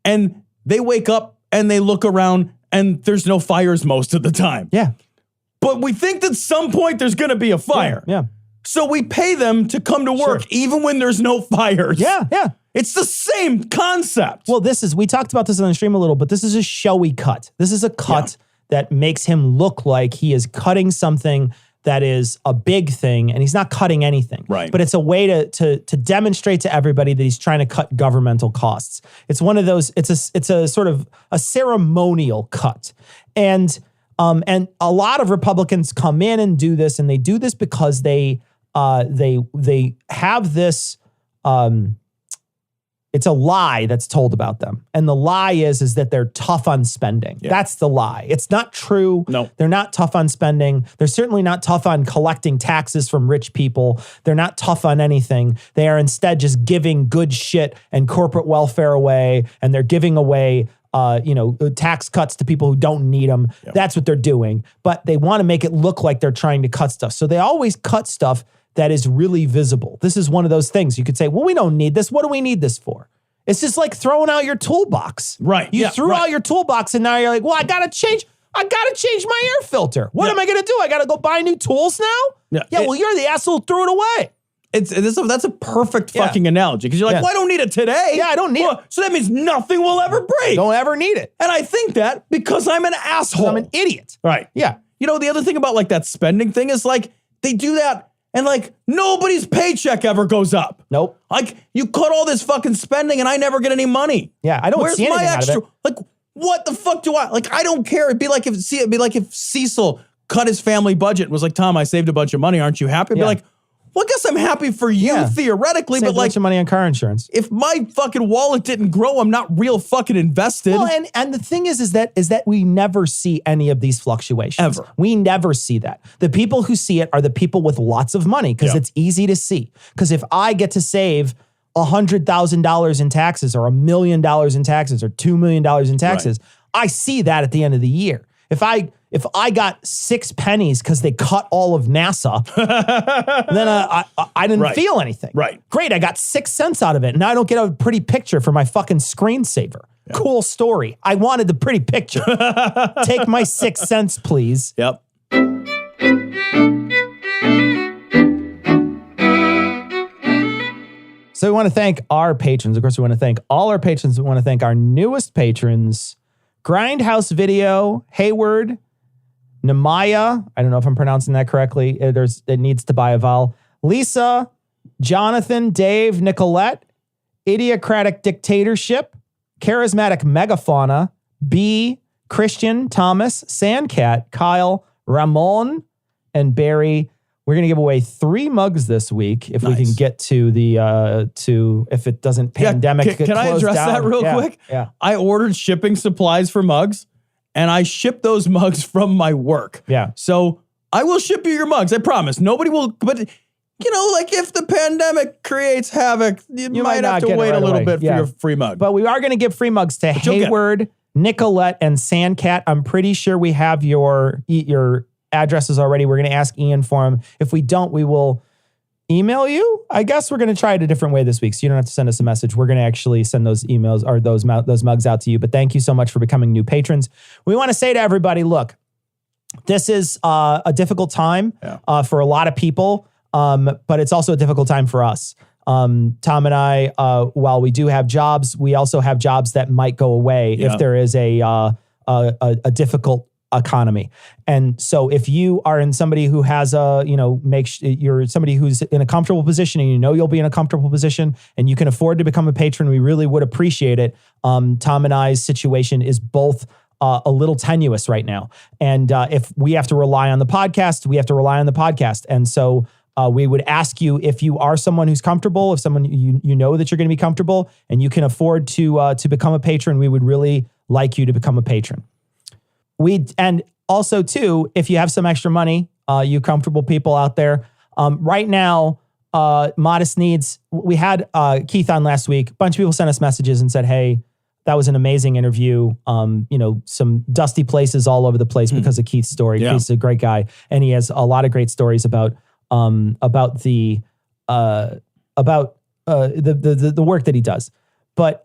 and they wake up and they look around and there's no fires most of the time. Yeah. But we think that some point there's going to be a fire. Yeah. So we pay them to come to work even when there's no fires. Yeah. Yeah. It's the same concept. Well, we talked about this on the stream a little, but this is a showy cut. This is a cut that makes him look like he is cutting something that is a big thing, and he's not cutting anything. Right. But it's a way to demonstrate to everybody that he's trying to cut governmental costs. It's one of those, it's a sort of a ceremonial cut. And a lot of Republicans come in and do this, and they do this because they have this, it's a lie that's told about them. And the lie is that they're tough on spending. Yeah. That's the lie. It's not true. No. They're not tough on spending. They're certainly not tough on collecting taxes from rich people. They're not tough on anything. They are instead just giving good shit and corporate welfare away, and they're giving away tax cuts to people who don't need them. Yep. That's what they're doing. But they want to make it look like they're trying to cut stuff. So they always cut stuff that is really visible. This is one of those things you could say, well, we don't need this. What do we need this for? It's just like throwing out your toolbox. Right. You threw out your toolbox and now you're like, well, I got to change my air filter. What am I going to do? I got to go buy new tools now? Well, you're the asshole who threw it away. That's a perfect fucking analogy because you're like, well, I don't need it today. Yeah, I don't need it. So that means nothing will ever break. Don't ever need it. And I think that because I'm an asshole. I'm an idiot. Right. Yeah. You know, the other thing about like that spending thing is like they do that and like nobody's paycheck ever goes up. Nope. Like you cut all this fucking spending and I never get any money. Yeah, I don't see anything out of it. Like, what the fuck do I, like, I don't care. It'd be like if Cecil cut his family budget and was like, Tom, I saved a bunch of money. Aren't you happy? I'd be like, well, I guess I'm happy for you theoretically, Save but like a bunch of money on car insurance. If my fucking wallet didn't grow, I'm not real fucking invested. Well, and the thing is that we never see any of these fluctuations. Ever. We never see that. The people who see it are the people with lots of money because it's easy to see. Because if I get to save $100,000 in taxes or $1 million in taxes or $2 million in taxes, I see that at the end of the year. If I got 6 pennies because they cut all of NASA, then I didn't feel anything. Right. Great, I got 6 cents out of it. And now I don't get a pretty picture for my fucking screensaver. Yeah. Cool story. I wanted the pretty picture. Take my 6 cents, please. Yep. So we want to thank our patrons. Of course, we want to thank all our patrons. We want to thank our newest patrons, Grindhouse Video, Hayward, Namaya, I don't know if I'm pronouncing that correctly. It needs to buy a vowel. Lisa, Jonathan, Dave, Nicolette, Idiocratic Dictatorship, Charismatic Megafauna, B, Christian, Thomas, Sandcat, Kyle, Ramon, and Barry. We're going to give away 3 mugs this week if we can get to the, if it doesn't pandemic. Can I address that real quick? Yeah. I ordered shipping supplies for mugs and I ship those mugs from my work. Yeah. So I will ship you your mugs. I promise. Nobody will, but you know, like if the pandemic creates havoc, you might have to wait a little bit for your free mug. But we are going to give free mugs to Hayward, Nicolette, and Sandcat. I'm pretty sure we have your addresses already. We're going to ask Ian for them. If we don't, we will email you. I guess we're going to try it a different way this week, so you don't have to send us a message. We're going to actually send those emails or those mugs out to you. But thank you so much for becoming new patrons. We want to say to everybody, look, this is a difficult time for a lot of people, but it's also a difficult time for us. Tom and I, while we do have jobs, we also have jobs that might go away if there is a difficult economy. And so if you are in somebody who has you're somebody who's in a comfortable position and you know you'll be in a comfortable position and you can afford to become a patron, we really would appreciate it. Tom and I's situation is both a little tenuous right now. And if we have to rely on the podcast, we have to rely on the podcast. And so we would ask you, if you are someone who's comfortable, if someone you know that you're going to be comfortable and you can afford to become a patron, we would really like you to become a patron. And also too, if you have some extra money, you comfortable people out there, right now, Modest Needs, we had Keith on last week. A bunch of people sent us messages and said, hey, That was an amazing interview. Some dusty places all over the place because of Keith's story. Yeah. Keith's a great guy, and he has a lot of great stories about the work that he does. But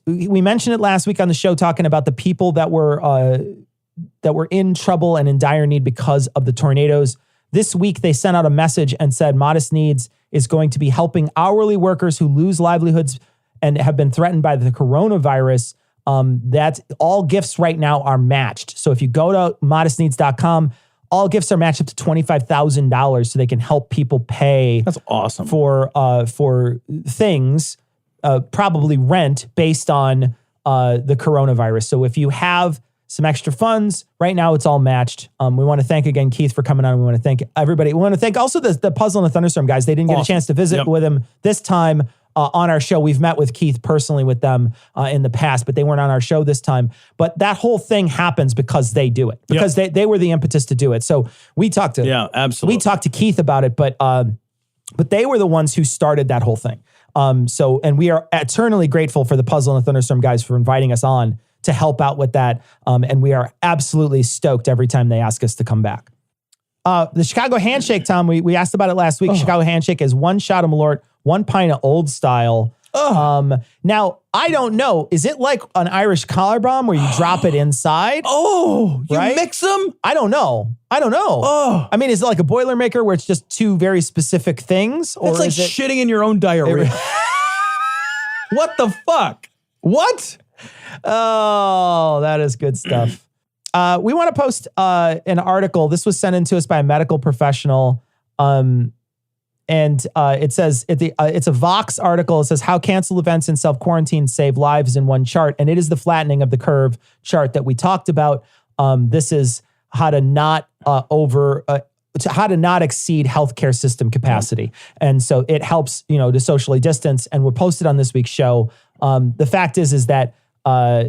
we mentioned it last week on the show, talking about the people that were in trouble and in dire need because of the tornadoes. This week, they sent out a message and said Modest Needs is going to be helping hourly workers who lose livelihoods and have been threatened by the coronavirus. That all gifts right now are matched. So if you go to modestneeds.com, all gifts are matched up to $25,000 so they can help people pay. That's awesome. For things, probably rent based on the coronavirus. So if you have some extra funds, right now it's all matched. We want to thank again Keith for coming on. We want to thank everybody. We want to thank also the Puzzle and the Thunderstorm guys. They didn't get a chance to visit with him this time on our show. We've met with Keith personally with them in the past, but they weren't on our show this time. But that whole thing happens because they do it, because they were the impetus to do it. So we talked to absolutely. We talked to Keith about it, but they were the ones who started that whole thing. And we are eternally grateful for the Puzzle and the Thunderstorm guys for inviting us on to help out with that. And we are absolutely stoked every time they ask us to come back. The Chicago Handshake, Tom, we asked about it last week. Chicago Handshake is 1 shot of Malort, 1 pint of Old Style. Now, I don't know. Is it like an Irish collar bomb where you drop it inside? You mix them? I don't know. I mean, is it like a Boilermaker where it's just 2 very specific things? Or it's like shitting in your own diarrhea. What the fuck? What? Oh, that is good stuff. We want to post an article. This was sent in to us by a medical professional. And it says, it's a Vox article. It says how canceled events and self-quarantine save lives in one chart. And it is the flattening of the curve chart that we talked about. This is how to not how to not exceed healthcare system capacity. And so it helps, to socially distance. And we'll post it on this week's show. The fact is that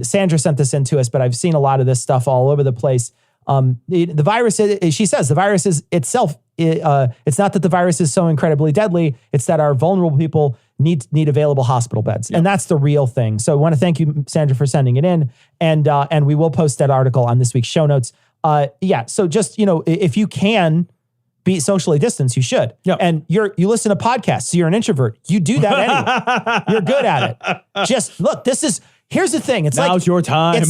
Sandra sent this in to us, but I've seen a lot of this stuff all over the place. The virus, she says, the virus is itself, it's not that the virus is so incredibly deadly, it's that our vulnerable people need available hospital beds. And that's the real thing. So I want to thank you, Sandra, for sending it in. And we will post that article on this week's show notes. So just, if you can be socially distanced, you should. Yep. And you listen to podcasts, so you're an introvert. You do that anyway. You're good at it. Just look, here's the thing. Now's your time.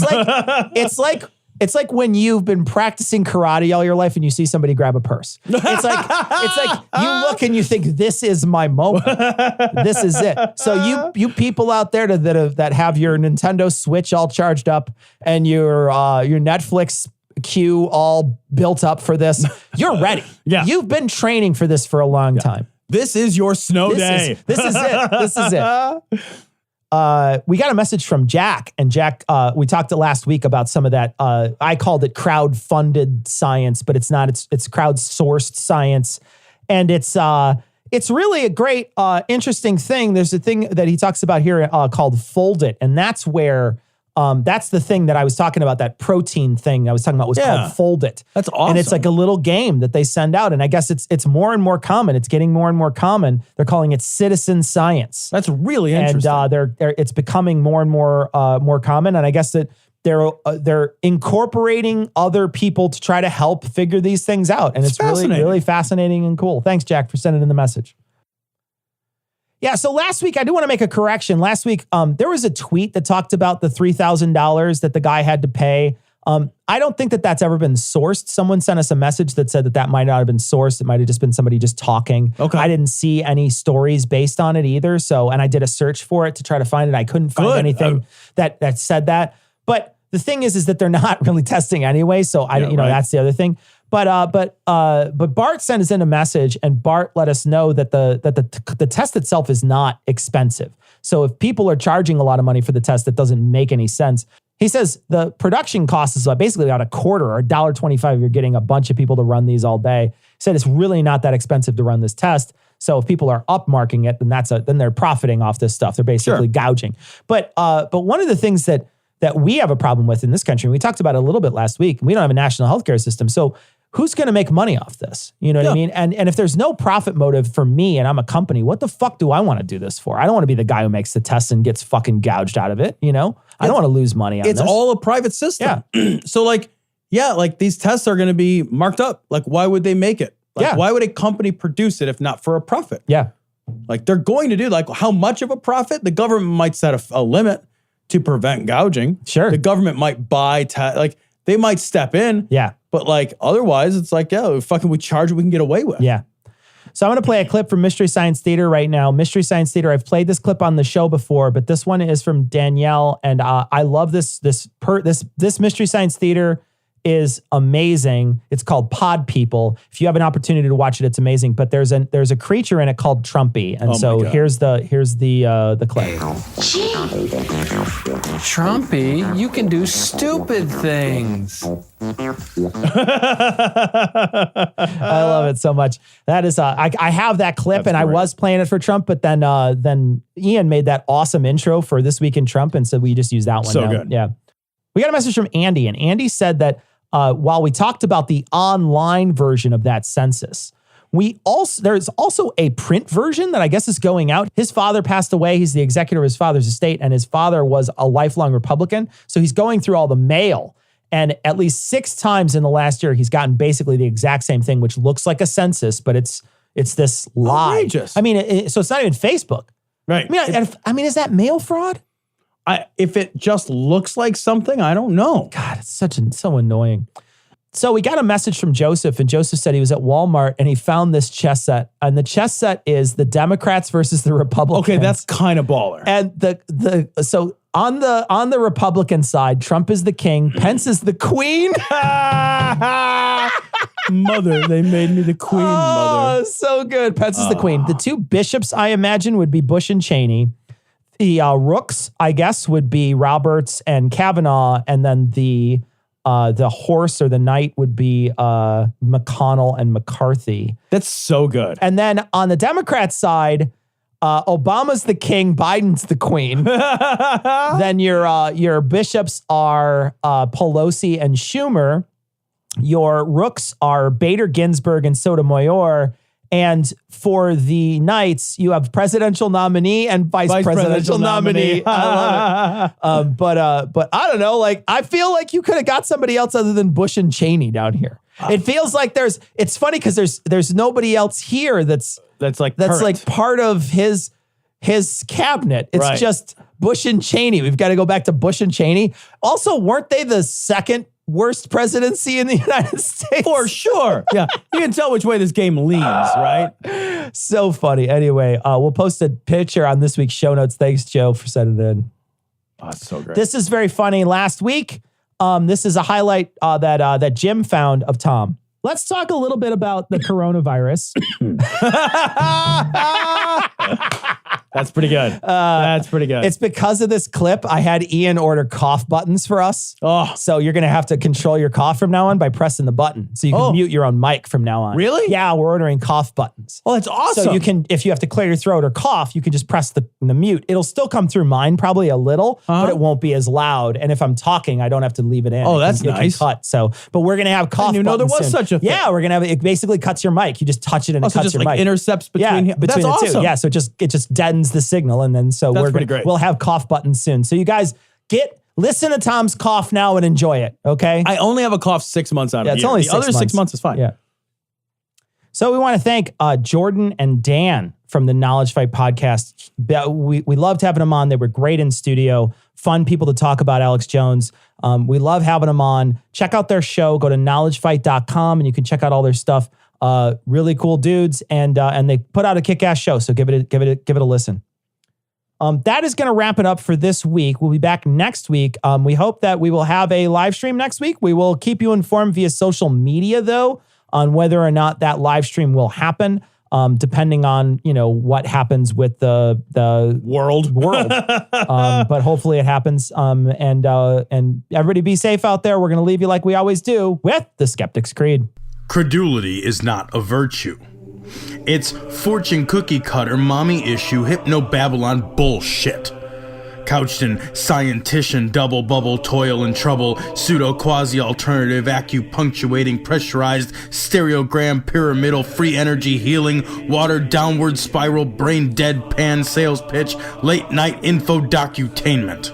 It's like when you've been practicing karate all your life and you see somebody grab a purse. It's like you look and you think, this is my moment. This is it. So you people out there that have your Nintendo Switch all charged up and your Netflix queue all built up for this, you're ready. Yeah. You've been training for this for a long time. This is your snow day. This is it. This is it. We got a message from Jack, and Jack, we talked last week about some of that. I called it crowd-funded science, but it's not. It's crowd-sourced science, and it's really a great, interesting thing. There's a thing that he talks about here called Fold It, and that's where that's the thing that I was talking about. That protein thing I was talking about was called Fold It. That's awesome. And it's like a little game that they send out, and I guess it's more and more common. It's getting more and more common. They're calling it citizen science. That's really interesting. And it's becoming more and more common. And I guess that they're incorporating other people to try to help figure these things out. And it's really, really fascinating and cool. Thanks, Jack, for sending in the message. Yeah, so last week, I do want to make a correction. Last week, there was a tweet that talked about the $3,000 that the guy had to pay. I don't think that that's ever been sourced. Someone sent us a message that said that might not have been sourced. It might have just been somebody just talking. Okay. I didn't see any stories based on it either. And I did a search for it to try to find it. I couldn't find anything that said that. But the thing is that they're not really testing anyway. So that's the other thing. But Bart sent us in a message, and Bart let us know that the test itself is not expensive. So if people are charging a lot of money for the test, that doesn't make any sense. He says the production cost is basically about $0.25 or $1.25. You're getting a bunch of people to run these all day. He said it's really not that expensive to run this test. So if people are upmarking it, then they're profiting off this stuff. They're basically gouging. But one of the things that we have a problem with in this country, and we talked about it a little bit last week, we don't have a national healthcare system. So who's going to make money off this? You know what I mean? And if there's no profit motive for me and I'm a company, what the fuck do I want to do this for? I don't want to be the guy who makes the test and gets fucking gouged out of it. I don't want to lose money on It's this. all a private system. So like these tests are going to be marked up. Like, why would they make it? Like, why would a company produce it if not for a profit? Yeah. Like, they're going to do, like, how much of a profit? The government might set a limit to prevent gouging. Sure. The government might buy, like, they might step in. Yeah. But, like, otherwise, it's like, we charge what we can get away with. Yeah. So I'm going to play a clip from Mystery Science Theater right now. Mystery Science Theater, I've played this clip on the show before, but this one is from Danielle, and I love this Mystery Science Theater is amazing. It's called Pod People. If you have an opportunity to watch it, it's amazing. But there's a creature in it called Trumpy, and so here's the clip. Trumpy, you can do stupid things. I love it so much. That is, I have that clip. That's and great. I was playing it for Trump, but then Ian made that awesome intro for This Week in Trump, and so we just used that one. So good. Yeah. We got a message from Andy, and Andy said that while we talked about the online version of that census, there's also a print version that I guess is going out. His father passed away. He's the executor of his father's estate, and his father was a lifelong Republican. So he's going through all the mail. And at least 6 times in the last year, he's gotten basically the exact same thing, which looks like a census, but it's this lie. Outrageous. I mean, so it's not even Facebook. Right. I mean, is that mail fraud? If it just looks like something, I don't know. God, it's so annoying. So we got a message from Joseph, and Joseph said he was at Walmart and he found this chess set. And the chess set is the Democrats versus the Republicans. Okay, that's kind of baller. And so on the Republican side, Trump is the king, Pence is the queen. Mother, they made me the queen, mother. Oh, so good. Pence is the queen. The 2 bishops, I imagine, would be Bush and Cheney. The rooks, I guess, would be Roberts and Kavanaugh, and then the horse or the knight would be McConnell and McCarthy. That's so good. And then on the Democrat side, Obama's the king, Biden's the queen. Then your bishops are Pelosi and Schumer. Your rooks are Bader Ginsburg and Sotomayor. And for the knights, you have presidential nominee and vice presidential nominee. I love it. But I don't know. Like, I feel like you could have got somebody else other than Bush and Cheney down here. It feels like it's funny because there's nobody else here that's like part of his cabinet. It's just Bush and Cheney. We've got to go back to Bush and Cheney. Also, weren't they the second worst presidency in the United States? For sure. Yeah. You can tell which way this game leans, right? So funny. Anyway, we'll post a picture on this week's show notes. Thanks, Joe, for sending it in. Oh, that's so great. This is very funny. Last week, this is a highlight that Jim found of Tom. Let's talk a little bit about the coronavirus. That's pretty good. That's pretty good. It's because of this clip. I had Ian order cough buttons for us. Oh, so you're going to have to control your cough from now on by pressing the button. So you can mute your own mic from now on. Really? Yeah, we're ordering cough buttons. Oh, that's awesome. So you can, if you have to clear your throat or cough, you can just press the mute. It'll still come through mine probably a little, but it won't be as loud. And if I'm talking, I don't have to leave it in. Oh, that's nice. It can cut. So, but we're going to have cough buttons. I didn't know there was such a thing. Yeah, we're going to have it basically cuts your mic. You just touch it and it cuts your mic. Intercepts between between that's the awesome. two. Yeah, so it just deadens the signal, and then so we'll have cough buttons soon. So you guys listen to Tom's cough now and enjoy it. Okay. I only have a cough 6 months out of the year. It's only the other 6 months is fine. Yeah. So we want to thank Jordan and Dan from the Knowledge Fight podcast. We loved having them on. They were great in studio, fun people to talk about Alex Jones. We love having them on. Check out their show. Go to knowledgefight.com and you can check out all their stuff. Really cool dudes, and they put out a kick-ass show. So give it a listen. That is going to wrap it up for this week. We'll be back next week. We hope that we will have a live stream next week. We will keep you informed via social media, though, on whether or not that live stream will happen, depending on what happens with the world. But hopefully it happens. And everybody be safe out there. We're going to leave you like we always do with the Skeptic's Creed. Credulity is not a virtue. It's fortune cookie cutter, mommy issue, hypno-Babylon bullshit. Couched in scientician, double bubble, toil and trouble, pseudo quasi-alternative, acupunctuating, pressurized, stereogram, pyramidal, free energy healing, watered downward spiral, brain deadpan sales pitch, late night info docutainment.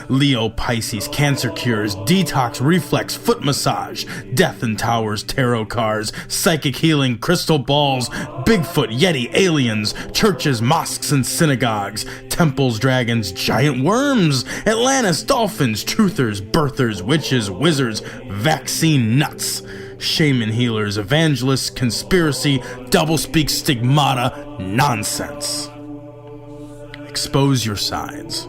Leo, Pisces, cancer cures, detox, reflex, foot massage, death and towers, tarot cards, psychic healing, crystal balls, Bigfoot, Yeti, aliens, churches, mosques and synagogues, temples, dragons, giant worms, Atlantis, dolphins, truthers, birthers, witches, wizards, vaccine nuts, shaman healers, evangelists, conspiracy, doublespeak, stigmata, nonsense. Expose your sides.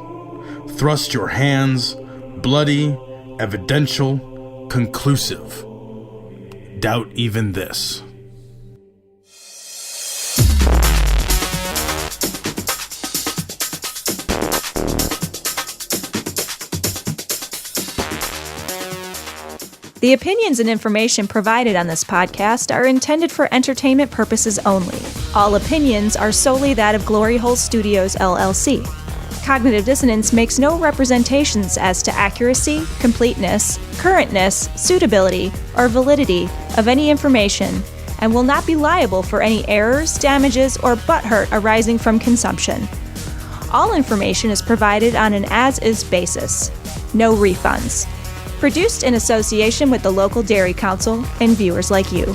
Thrust your hands, bloody, evidential, conclusive. Doubt even this. The opinions and information provided on this podcast are intended for entertainment purposes only. All opinions are solely that of Glory Hole Studios, LLC. Cognitive Dissonance makes no representations as to accuracy, completeness, currentness, suitability, or validity of any information, and will not be liable for any errors, damages, or butthurt arising from consumption. All information is provided on an as-is basis. No refunds. Produced in association with the local Dairy Council and viewers like you.